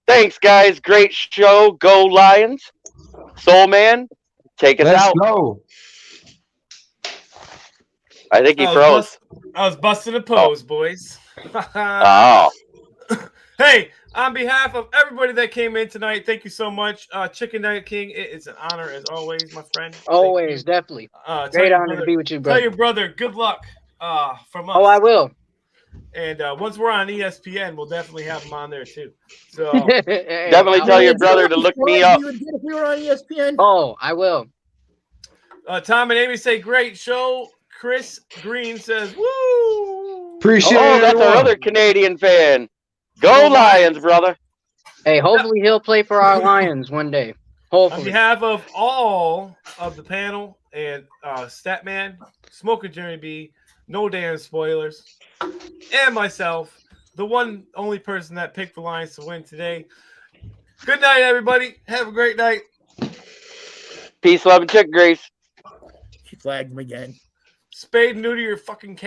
S3: thanks, guys. Great show. Go Lions. Soul Man, take us out.
S2: Let's go.
S3: I think he froze.
S1: I was busting a pose, boys.
S3: Oh.
S1: Hey, on behalf of everybody that came in tonight, thank you so much. Chicken Nugget King, it is an honor as always, my friend.
S10: Always, definitely. Great honor to be with you, brother.
S1: Tell your brother good luck from us.
S10: Oh, I will.
S1: And once we're on ESPN, we'll definitely have him on there too. So
S3: definitely tell your brother to look me up.
S6: If we were on ESPN.
S10: Oh, I will.
S1: Tom and Amy say great show. Chris Green says woo.
S2: Appreciate it.
S3: Oh, that's our other Canadian fan. Go Lions, brother.
S10: Hey, hopefully he'll play for our Lions one day. Hopefully.
S1: On behalf of all of the panel and Statman, Smoker Jeremy B, No Damn Spoilers, and myself, the one only person that picked the Lions to win today. Good night, everybody. Have a great night.
S3: Peace, love, and chick grace.
S6: She flagged him again.
S1: Spade new to your fucking